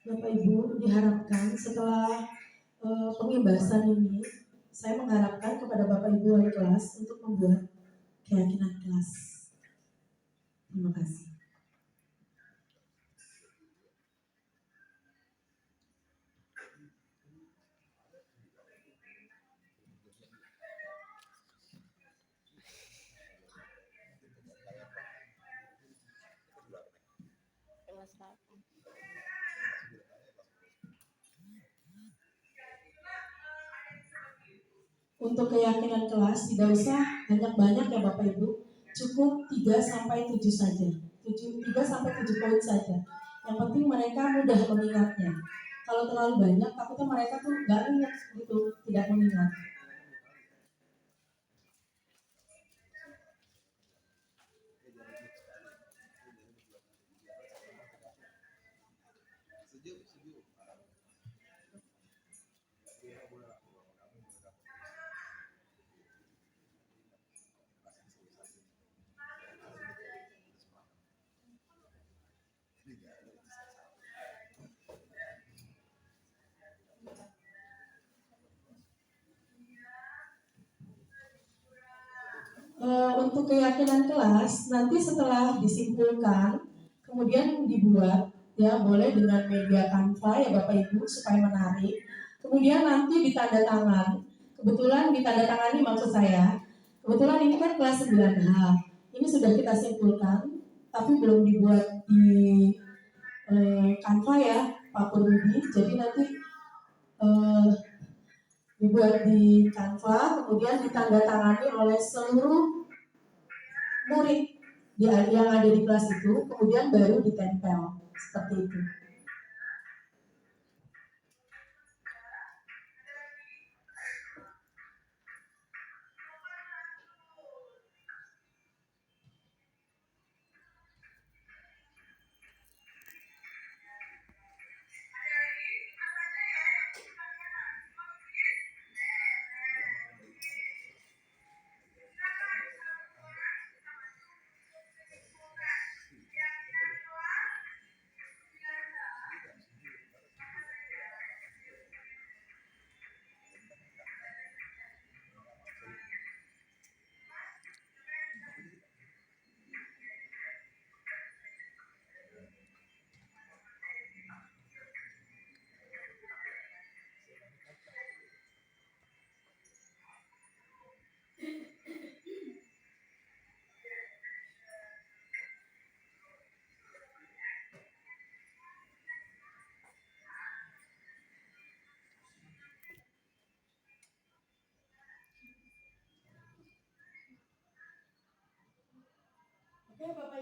S2: Bapak Ibu, diharapkan setelah pengibasan ini, saya mengharapkan kepada Bapak Ibu wali kelas untuk membuat keyakinan kelas. Terima kasih.
S5: Kelas 8.
S2: Untuk keyakinan kelas tidak usah banyak-banyak ya Bapak Ibu, cukup 3-7 saja, 3-7 poin saja. Yang penting mereka mudah mengingatnya. Kalau terlalu banyak, takutnya mereka tuh nggak ingat gitu, tidak mengingat. Untuk keyakinan kelas nanti setelah disimpulkan kemudian dibuat ya, boleh dengan media Canva ya Bapak Ibu supaya menarik, kemudian nanti ditandatangan. Kebetulan ditandatangani maksud saya, kebetulan ini kan kelas 9H, ini sudah kita simpulkan tapi belum dibuat di Canva ya Pak Purwidi, jadi nanti dibuat di Canva, kemudian ditandatangani oleh seluruh murid yang ada di kelas itu, kemudian baru ditempel seperti itu.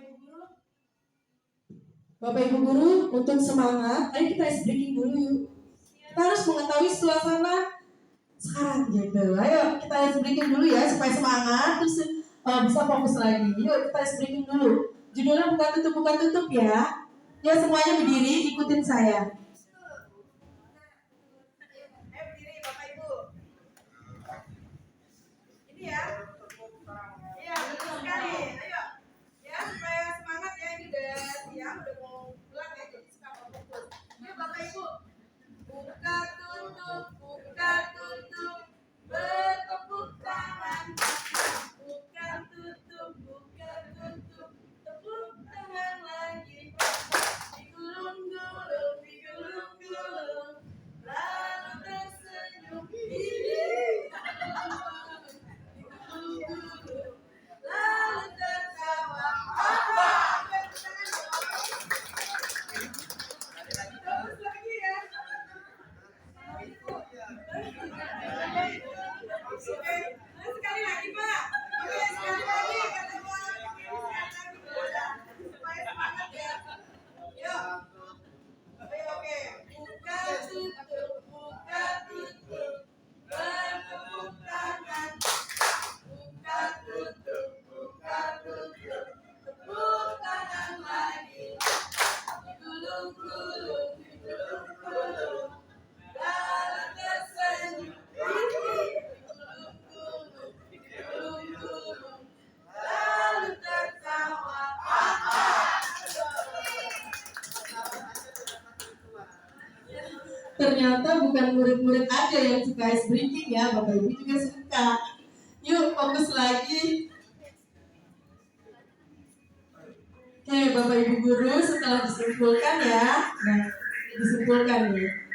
S2: Ibu Guru. Bapak Ibu Guru, untuk semangat, ayo kita ice breaking dulu yuk. Kita harus mengetahui suasana sekarang gitu. Ayo kita ice breaking dulu ya supaya semangat, terus bisa fokus lagi. Yuk kita ice breaking dulu. Judulnya buka tutup ya. Ya semuanya berdiri, ikutin saya. Berdiri Bapak Ibu. Ini ya. Iya betul sekali. Ayo. Ya supaya semangat ya, ini udah siang, udah mau pulang ya, jadi suka fokus. Yuk Bapak Ibu. Buka tutup, bertepuk tangan. Buka tutup, tepuk tangan lagi. Digulung-gulung, lalu tersenyum. Digulung-gulung, lalu tertawa. Terus lagi ya. Oke, sekali lagi Pak. Oke, sekali lagi kata Pak. Supaya semangat ya. Yuk. Oke. Buka tutup. Bertepuk tangan. Buka tutup. Tepuk tangan lagi. Digulung-gulung. Lalu tersenyum. Digulung-gulung. Lalu tertawa. Ternyata bukan murid-murid aja yang suka ice breaking ya, Bapak Ibu juga suka. Yuk fokus lagi. Oke, Bapak Ibu Guru setelah disimpulkan ya. Nah, disimpulkan nih.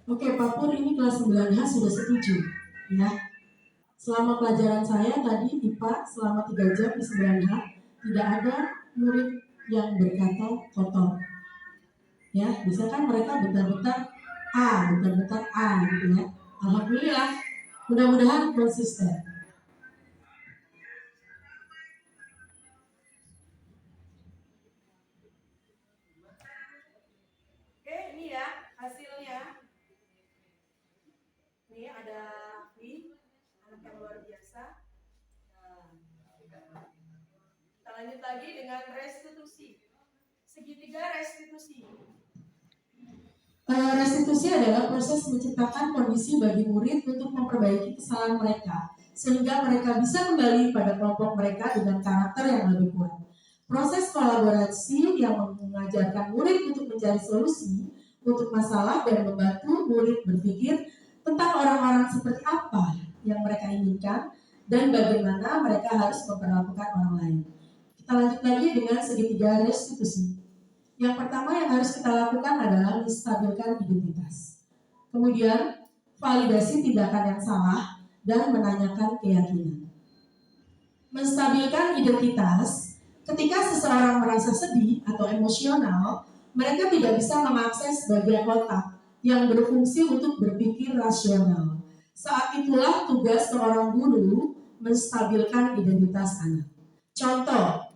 S2: Oke, Pak Pur, ini kelas 9H sudah setuju ya. Selama pelajaran saya tadi IPA selama 3 jam di 9H tidak ada murid yang berkata kotor. Ya, bisa kan mereka bentar-bentar A gitu ya. Alhamdulillah, mudah-mudahan konsisten. Oke, ini ya hasilnya. Ini ada Wi, anak yang luar biasa. Nah, kita lanjut lagi dengan restitusi. Segitiga restitusi. Restitusi adalah proses menciptakan kondisi bagi murid untuk memperbaiki kesalahan mereka, sehingga mereka bisa kembali pada kelompok mereka dengan karakter yang lebih kuat. Proses kolaborasi yang mengajarkan murid untuk mencari solusi untuk masalah dan membantu murid berpikir tentang orang-orang seperti apa yang mereka inginkan dan bagaimana mereka harus memperlakukan orang lain. Kita lanjut lagi dengan segitiga restitusi. Yang pertama yang harus kita lakukan adalah menstabilkan identitas. Kemudian, validasi tindakan yang salah dan menanyakan keyakinan. Menstabilkan identitas, ketika seseorang merasa sedih atau emosional, mereka tidak bisa mengakses bagian otak yang berfungsi untuk berpikir rasional. Saat itulah tugas seorang guru menstabilkan identitas anak. Contoh,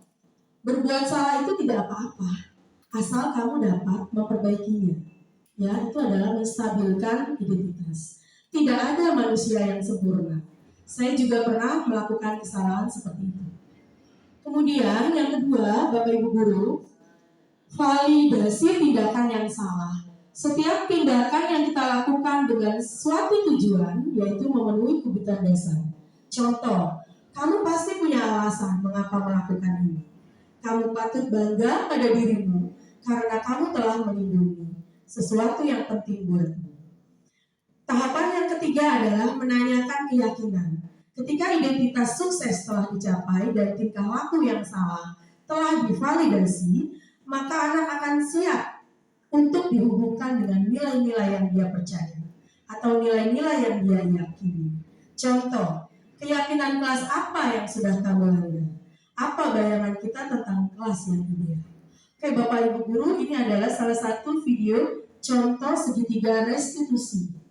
S2: berbuat salah itu tidak apa-apa, asal kamu dapat memperbaikinya. Ya, itu adalah menstabilkan identitas. Tidak ada manusia yang sempurna. Saya juga pernah melakukan kesalahan seperti itu. Kemudian yang kedua, Bapak Ibu Guru, validasi tindakan yang salah. Setiap tindakan yang kita lakukan dengan suatu tujuan, yaitu memenuhi kebutuhan dasar. Contoh, kamu pasti punya alasan mengapa melakukan ini. Kamu patut bangga pada dirimu karena kamu telah melindungi sesuatu yang penting buatmu. Tahapan yang ketiga adalah menanyakan keyakinan. Ketika identitas sukses telah dicapai dan tingkah laku yang salah telah divalidasi, maka anak akan siap untuk dihubungkan dengan nilai-nilai yang dia percaya atau nilai-nilai yang dia yakini. Contoh, keyakinan kelas apa yang sudah kamu lalui? Apa bayangan kita tentang kelas yang ideal? Oke, Bapak Ibu Guru, ini adalah salah satu video contoh segitiga restitusi.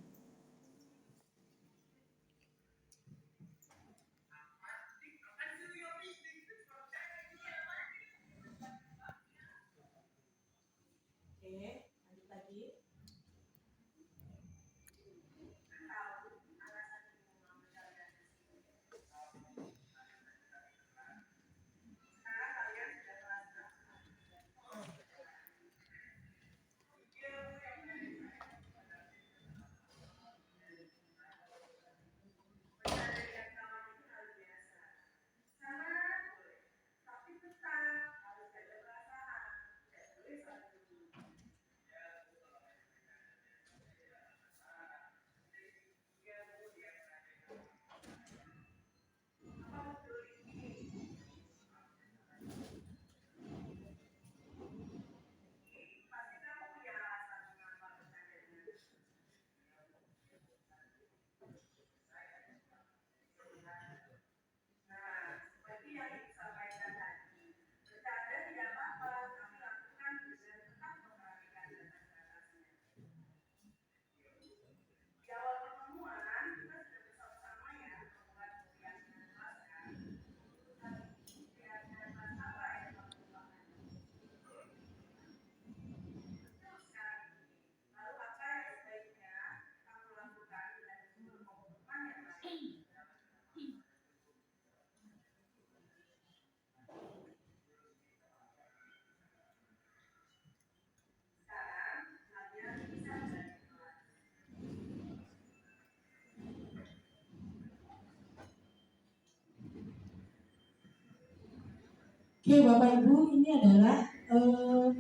S2: Oke, Bapak Ibu, ini adalah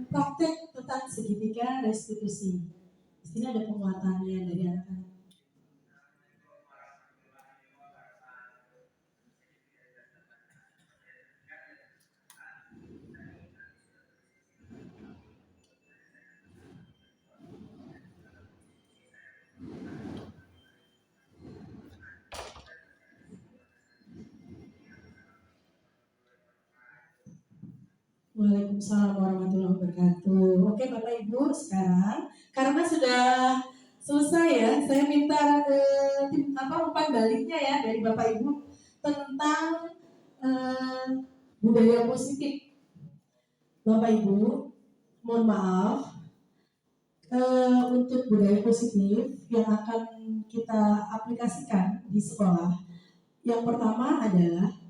S2: praktek tentang segitiga restitusi. Di sini ada penguatannya dari anak-anak. Waalaikumsalam warahmatullahi wabarakatuh. Oke Bapak Ibu, sekarang karena sudah selesai ya, saya minta umpan baliknya ya dari Bapak Ibu tentang budaya positif. Bapak Ibu, mohon maaf untuk budaya positif yang akan kita aplikasikan di sekolah. Yang pertama adalah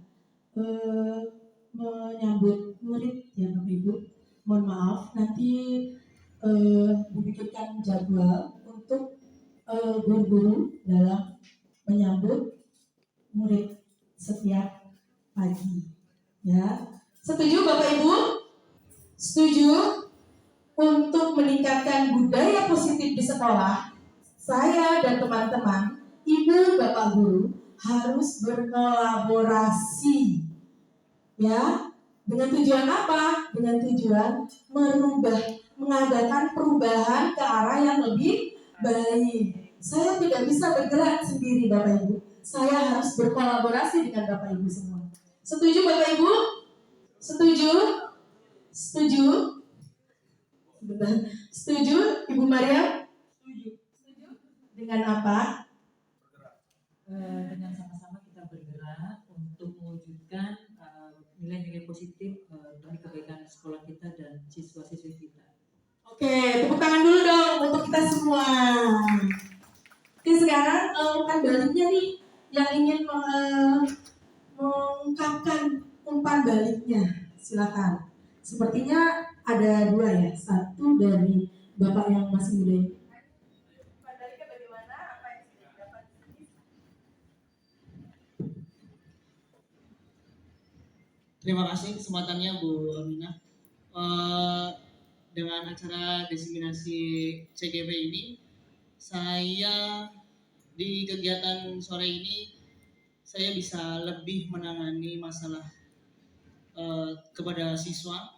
S2: menyambut murid ya Bapak Ibu. Mohon maaf nanti dibikinkan jadwal untuk guru-guru dalam menyambut murid setiap pagi ya. Setuju Bapak Ibu? Setuju? Untuk meningkatkan budaya positif di sekolah, saya dan teman-teman, Ibu Bapak Guru harus berkolaborasi. Ya, dengan tujuan apa? Dengan tujuan mengadakan perubahan ke arah yang lebih baik. Saya tidak bisa bergerak sendiri Bapak Ibu. Saya harus berkolaborasi dengan Bapak Ibu semua. Setuju Bapak Ibu? Setuju? Setuju? Setuju Ibu Maria? Setuju. Dengan apa?
S9: Dengan sama-sama kita bergerak untuk mewujudkan nilai-nilai positif dari kebaikan sekolah kita dan siswa-siswi kita.
S2: Oke, tepuk tangan dulu dong untuk kita semua. Oke, sekarang umpan baliknya nih yang ingin mengungkapkan umpan baliknya, silakan. Sepertinya ada dua ya, satu dari Bapak yang masih muda. Umpan baliknya bagaimana? Apa yang sudah dapat?
S10: Terima kasih kesempatannya Bu Aminah. dengan acara diseminasi CGP ini, saya di kegiatan sore ini saya bisa lebih menangani masalah kepada siswa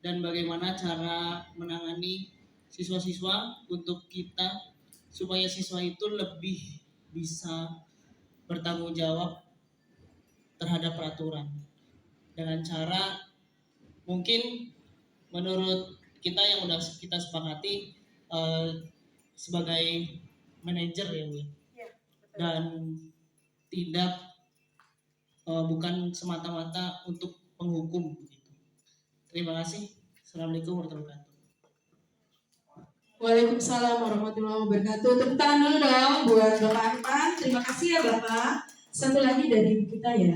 S10: dan bagaimana cara menangani siswa-siswa untuk kita supaya siswa itu lebih bisa bertanggung jawab terhadap peraturan dengan cara mungkin menurut kita yang udah kita sepakati sebagai manajer ya Bu, dan tidak bukan semata-mata untuk penghukum begitu. Terima kasih. Assalamualaikum warahmatullahi wabarakatuh.
S2: Waalaikumsalam warahmatullahi wabarakatuh. Tepuk tangan dulu dong buat Bapak Arfan. Terima kasih ya Bapak. Satu lagi dari ibu kita ya,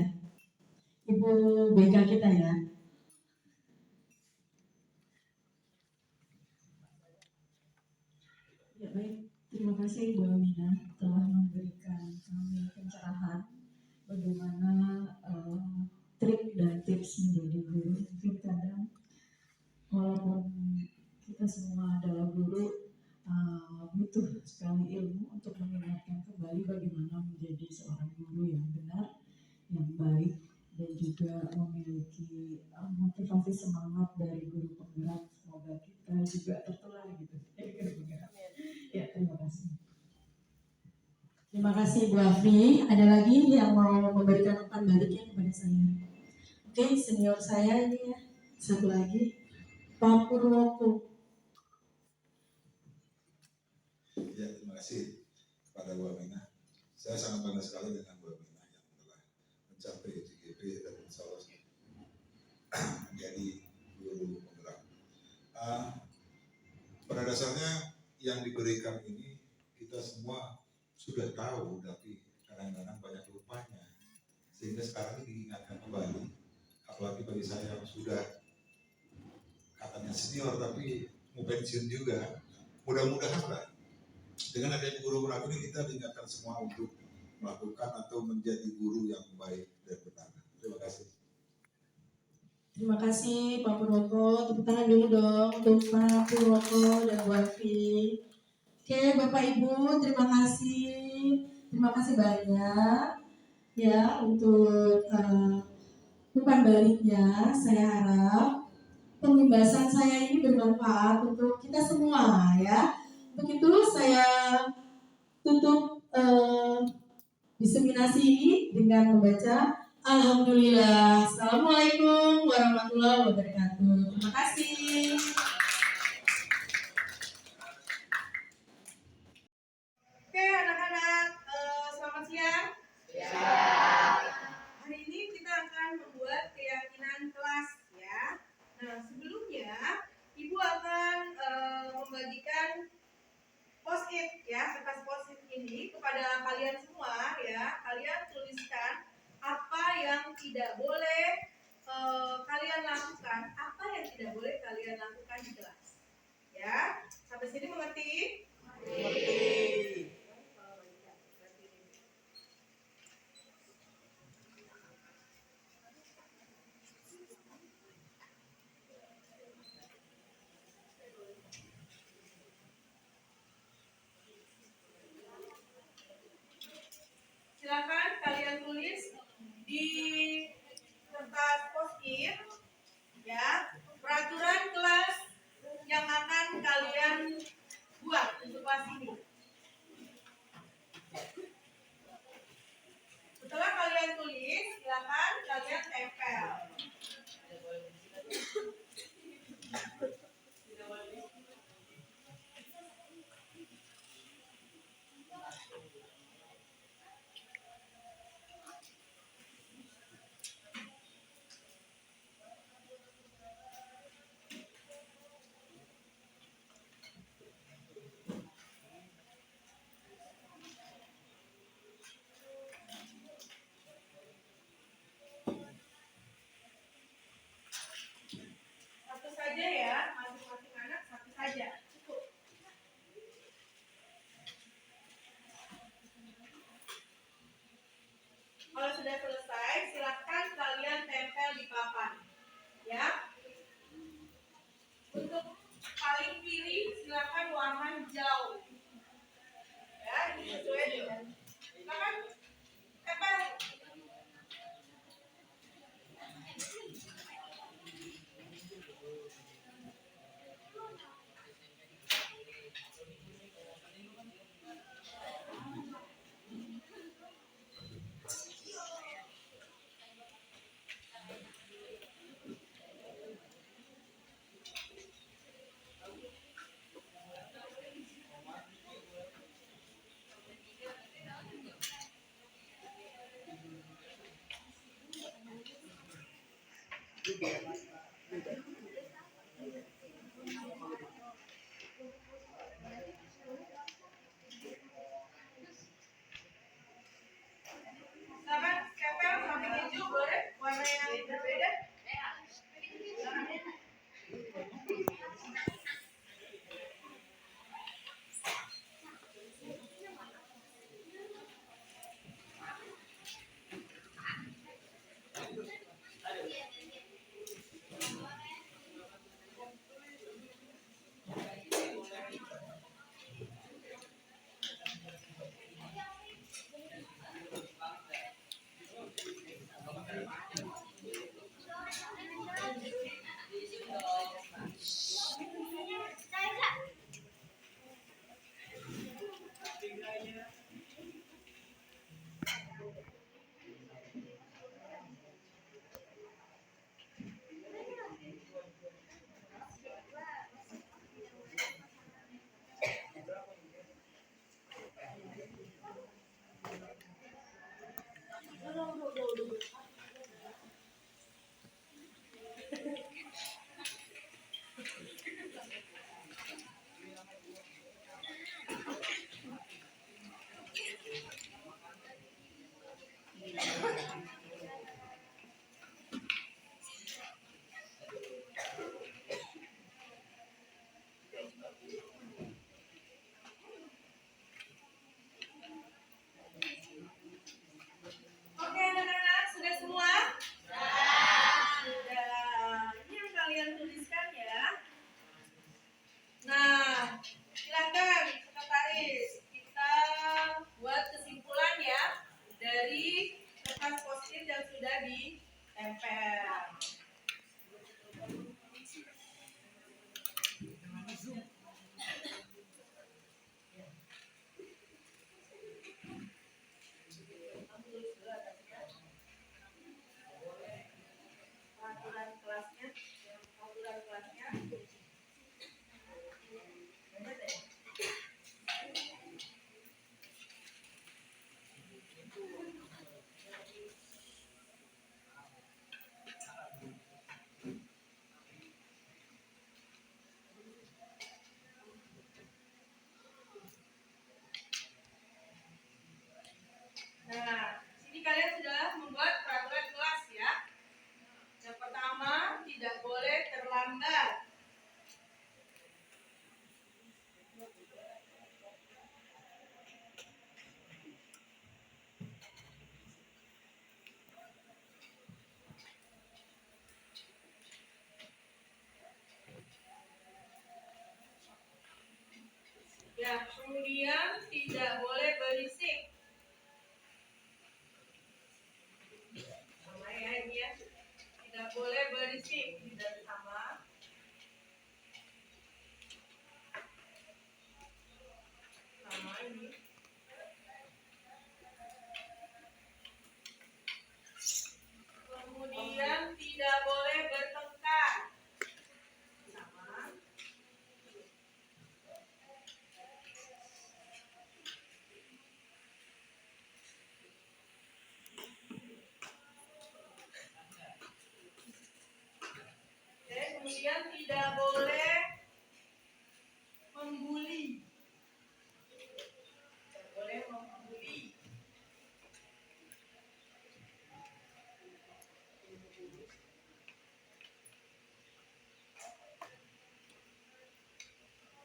S2: Ibu BK kita ya. Ya baik, terima kasih Bu Aminah telah memberikan kami pencerahan bagaimana trik dan tips menjadi guru. Mungkin kadang walaupun kita semua adalah guru, butuh sekali ilmu untuk mengingatkan kembali bagaimana menjadi seorang guru yang benar, yang baik, dan juga memiliki motivasi semangat dari guru penggerak. Semoga kita juga tertular gitu dari guru penggerak. Ya, terima kasih. Terima kasih Bu Afri. Ada lagi yang mau memberikan umpan baliknya kepada saya? Oke, senior saya ini ya. Satu lagi, Pak Purwoko.
S11: Ya, terima kasih kepada Bu Aminah. Saya sangat bangga sekali dengan Bu Aminah yang telah mencapai CGP dan insya Allah menjadi guru penggerak. Pada dasarnya yang diberikan ini kita semua sudah tahu, tapi kadang-kadang banyak lupanya. Sehingga sekarang ini diingatkan kembali, apalagi bagi saya yang sudah katanya senior tapi mau pensiun juga, mudah-mudahan lah dengan adanya guru penggerak ini kita diingatkan semua untuk melakukan atau menjadi guru yang baik dan benar. Terima kasih.
S2: Terima kasih Pak Purwoko. Tepuk tangan dulu dong untuk Pak Purwoko dan Bu Afri. Oke Bapak Ibu, terima kasih. Terima kasih banyak ya untuk umpan baliknya. Saya harap pembahasan saya ini bermanfaat untuk kita semua ya. Begitu saya tutup diseminasi ini dengan membaca Alhamdulillah. Assalamualaikum warahmatullahi wabarakatuh. Terima kasih. Oke anak-anak, selamat siang. Hari ini kita akan membuat keyakinan kelas ya. Nah sebelumnya Ibu akan membagikan post-it ya, kertas post-it ini kepada kalian semua ya. Kalian tuliskan apa yang tidak boleh kalian lakukan, apa yang tidak boleh kalian lakukan di kelas. Ya, sampai sini mengerti? Mengerti. Silakan kalian tulis di kertas post-it ya peraturan kelas yang akan kalian buat untuk kelas ini. Setelah kalian tulis, silakan kalian tempel. Satu saja ya, masing-masing anak satu saja, cukup. Kalau sudah selesai, silakan kalian tempel di papan, ya. Untuk kiri silakan warna hijau. Ya, ini sesuai dengan. Silakan. Tempel. Silakan tempel samping hijau boleh warna yang berbeda. Oke anak-anak, sudah semua? Sudah. Ini yang kalian tuliskan ya. Nah, silakan sekretaris kita buat kesimpulan ya dari kertas post-it yang sudah ditempel. Peraturan kelasnya. Nah, sini kalian sudah membuat peraturan kelas ya. Yang pertama, tidak boleh terlambat. Ya, kemudian tidak boleh berisik. Sama ya ini ya. Tidak boleh berisik. Tidak sama. Sama ini. Kemudian tidak boleh bertengkar. Sama. Oke, kemudian tidak boleh membuli. Tidak boleh membuli.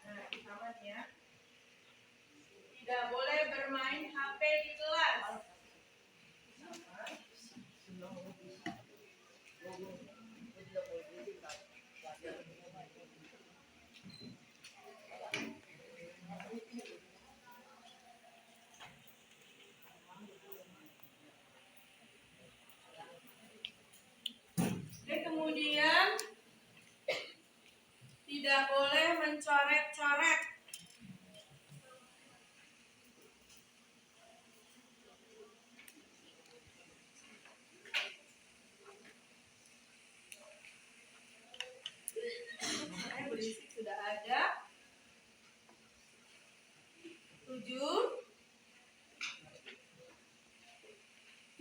S2: Nah, sama nih ya. Tidak boleh bermain HP di kelas. Sama.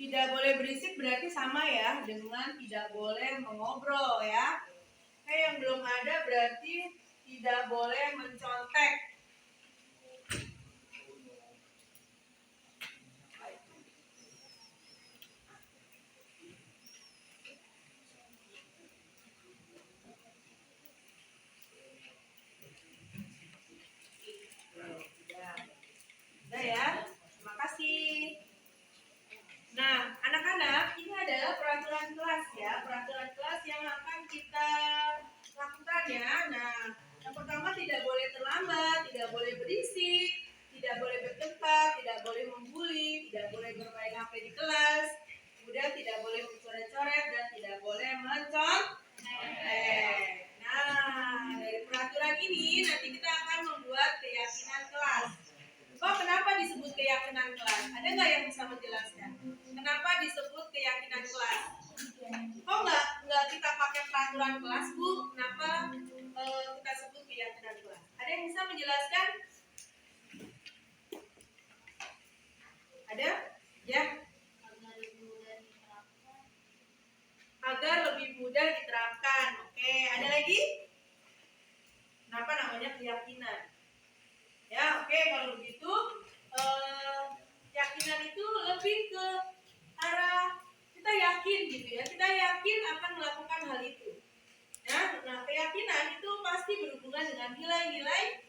S2: Tidak boleh berisik berarti sama ya dengan tidak boleh mengobrol ya. Yang belum ada berarti tidak boleh mencontek. Udah ya, terima kasih. Nah, anak-anak, ini adalah peraturan kelas ya, peraturan kelas yang akan kita lakukan ya. Nah, yang pertama tidak boleh terlambat, tidak boleh berisik, tidak boleh berdebat, tidak boleh membuli, tidak boleh bermain HP di kelas, kemudian tidak boleh mencoret-coret dan tidak boleh mencontek. Nah, dari peraturan ini nanti kita akan membuat keyakinan kelas. Oh, kenapa disebut keyakinan kelas? Ada nggak yang bisa menjelaskan? Kenapa disebut keyakinan kelas? Oh, nggak kita pakai peraturan kelas, Bu? Kenapa kita sebut keyakinan kelas? Ada yang bisa menjelaskan? Ada? Ya? Agar lebih mudah diterapkan. Oke, ada lagi? Kenapa namanya keyakinan? Ya, oke, kalau begitu keyakinan itu lebih ke arah kita yakin gitu ya. Kita yakin akan melakukan hal itu. Ya, nah keyakinan itu pasti berhubungan dengan nilai-nilai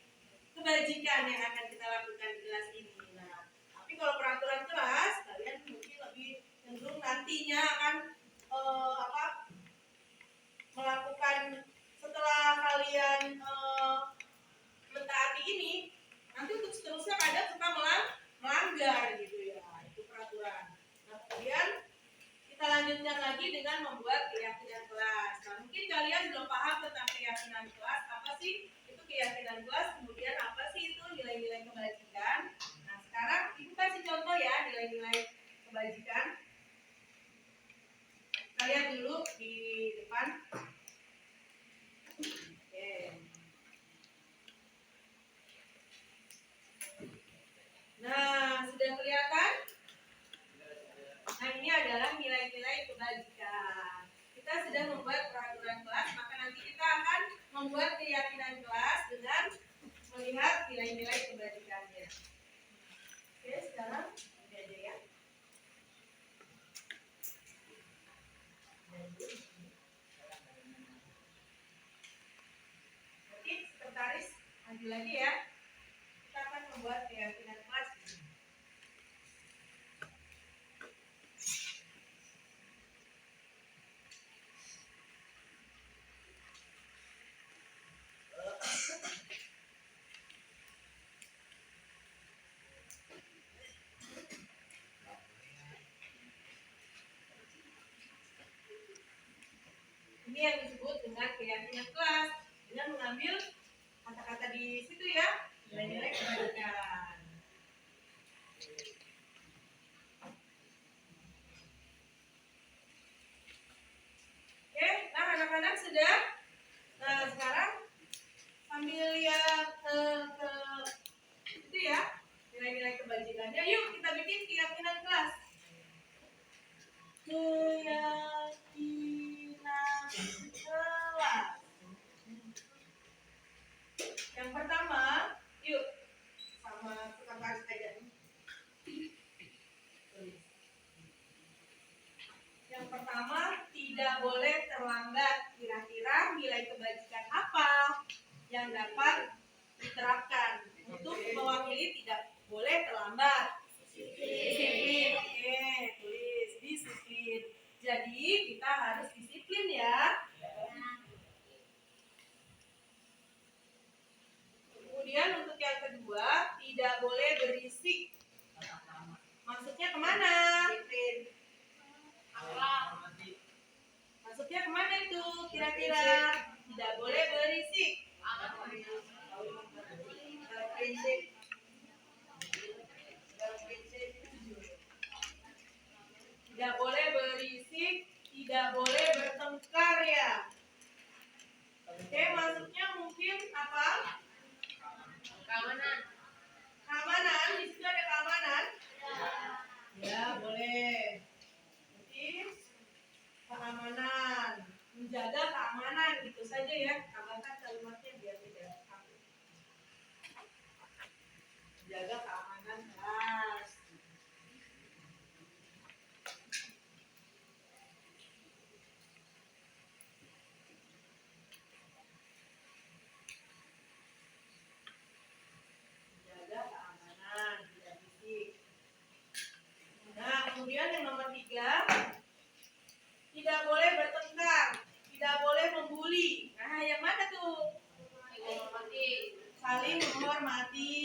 S2: kebajikan yang akan kita lakukan di kelas ini. Nah, tapi kalau peraturan kelas kalian mungkin lebih cenderung nantinya akan melakukan setelah kalian mentaati ini, nanti untuk seterusnya kadang suka melanggar gitu ya, itu peraturan. Nah, kemudian kita lanjutkan lagi dengan membuat keyakinan kelas. Nah, mungkin kalian belum paham tentang keyakinan kelas, apa sih itu keyakinan kelas, kemudian apa sih itu nilai-nilai kebajikan. Nah, sekarang ibu kasih contoh ya nilai-nilai kebajikan. Kalian dulu di depan. Oke. Nah, sudah kelihatan? Nah, ini adalah nilai-nilai kebajikan. Kita sudah membuat peraturan kelas, maka nanti kita akan membuat keyakinan kelas dengan melihat nilai-nilai kebajikannya. Oke, sekarang ini aja ya. Nanti sekretaris maju lagi ya. Kita akan membuat keyakinan kelas. Ini yang disebut dengan keyakinan kelas, dengan mengambil kata-kata di situ ya, nilai-nilai kebajikan. Oke, nah anak-anak sudah. Nah sekarang sambil lihat itu ya, nilai-nilai kebajikannya. Yuk kita bikin keyakinan kelas. Keyakinan kelas. Yang pertama, yuk sama tukang garis aja. Yang pertama, tidak boleh terlambat. Kira-kira nilai kebajikan apa yang dapat diterapkan untuk mewakili tidak boleh terlambat? Disiplin. Oke, tulis disiplin. Jadi kita harus disiplin ya. Kemudian untuk yang kedua, tidak boleh berisik. Maksudnya kemana? Maksudnya kemana itu kira-kira? Tidak boleh berisik. Tidak boleh berisik, tidak boleh bertengkar ya. keamanan, menjaga keamanan, gitu saja ya. Tambahkan kalimatnya biar tidak kaku. Menjaga keamanan kelas. Menjaga keamanan, tidak fisik. Nah, kemudian yang nomor 3, tidak boleh bertengkar, tidak boleh membuli. Nah, yang mana tuh? Saling menghormati.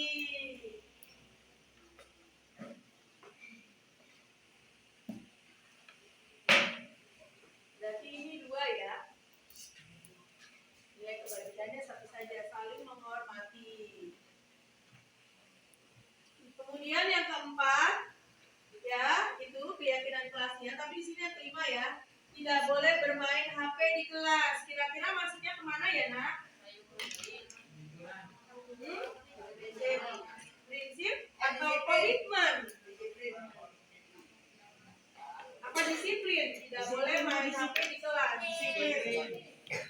S2: Berarti ini 2 ya. Nilai kebalikannya satu saja, saling menghormati. Kemudian yang keempat, ya, itu keyakinan kelasnya. Tapi di sini yang kelima ya, tidak boleh bermain HP di kelas. Kira-kira maksudnya kemana ya, Nak? Prinsip atau komitmen? Apa disiplin? Tidak boleh main HP di kelas. Disiplin.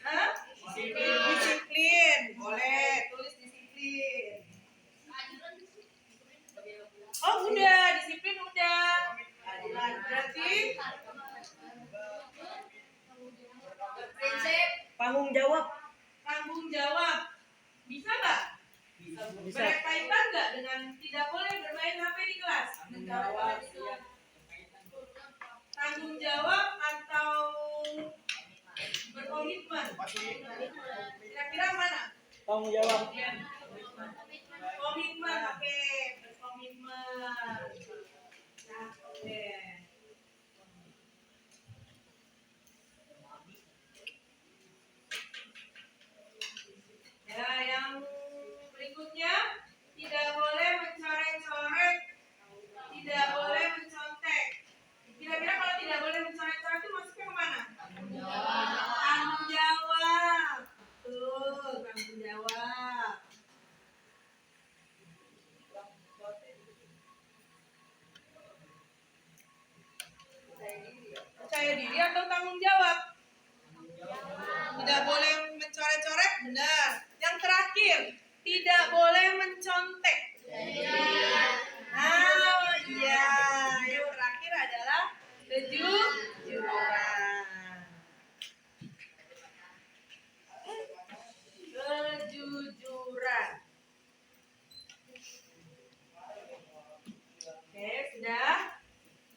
S2: Hah? Disiplin. Boleh, tulis disiplin. Oh, udah, disiplin udah. Berarti prinsip
S6: Tanggung jawab.
S2: tanggung jawab. Bisa nggak?
S6: Bisa.
S2: Berkaitan nggak dengan tidak boleh bermain HP di kelas? Tanggung jawab atau berkomitmen? Kira-kira mana?
S6: Tanggung jawab.
S2: Komitmen, oke, berkomitmen. Nah, oke. Ya, yang berikutnya, tidak boleh mencoret-coret, tidak boleh mencontek. Kira-kira kalau tidak boleh mencoret-coret itu maksudnya kemana? Tanggung jawab. Tuh, tanggung jawab. Percaya diri atau tanggung jawab? Tidak boleh mencoret-coret, benar. Yang terakhir, tidak boleh mencontek. Ah, iya. Yang terakhir adalah kejujuran. Kejujuran. Oke, sudah.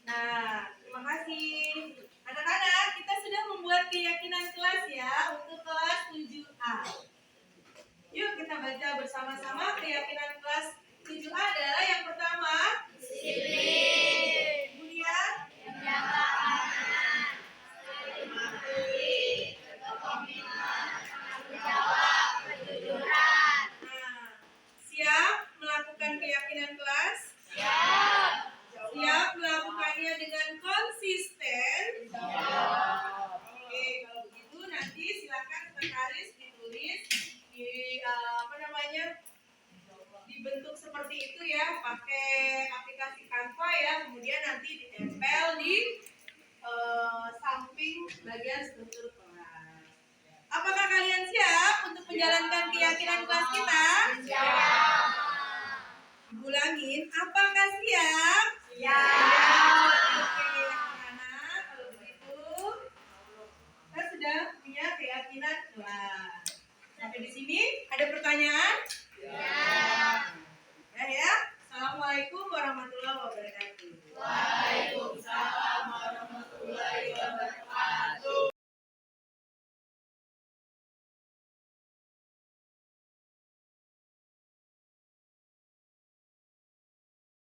S2: Nah, terima kasih. Anak-anak, kita sudah membuat keyakinan kelas ya untuk kelas 7A. Yuk kita baca bersama-sama keyakinan kelas 7A adalah yang pertama, disiplin. Kemudian, menjaga keamanan, mematuhi, berkomitmen, tanggung jawab, kejujuran. Nah, siap melakukan keyakinan kelas? Siap. Siap melakukannya dengan konsisten? Oke, kalau begitu nanti silakan sekretaris ditulis di dibentuk seperti itu ya, pakai aplikasi Canva ya, kemudian nanti ditempel di samping bagian struktur kelas. Apakah kalian siap untuk menjalankan keyakinan kelas kita? Siap. Ulangin, apakah siap? Siap. Oke, anak-anak, kalau begitu kita sudah punya keyakinan kelas. Sampai di sini ada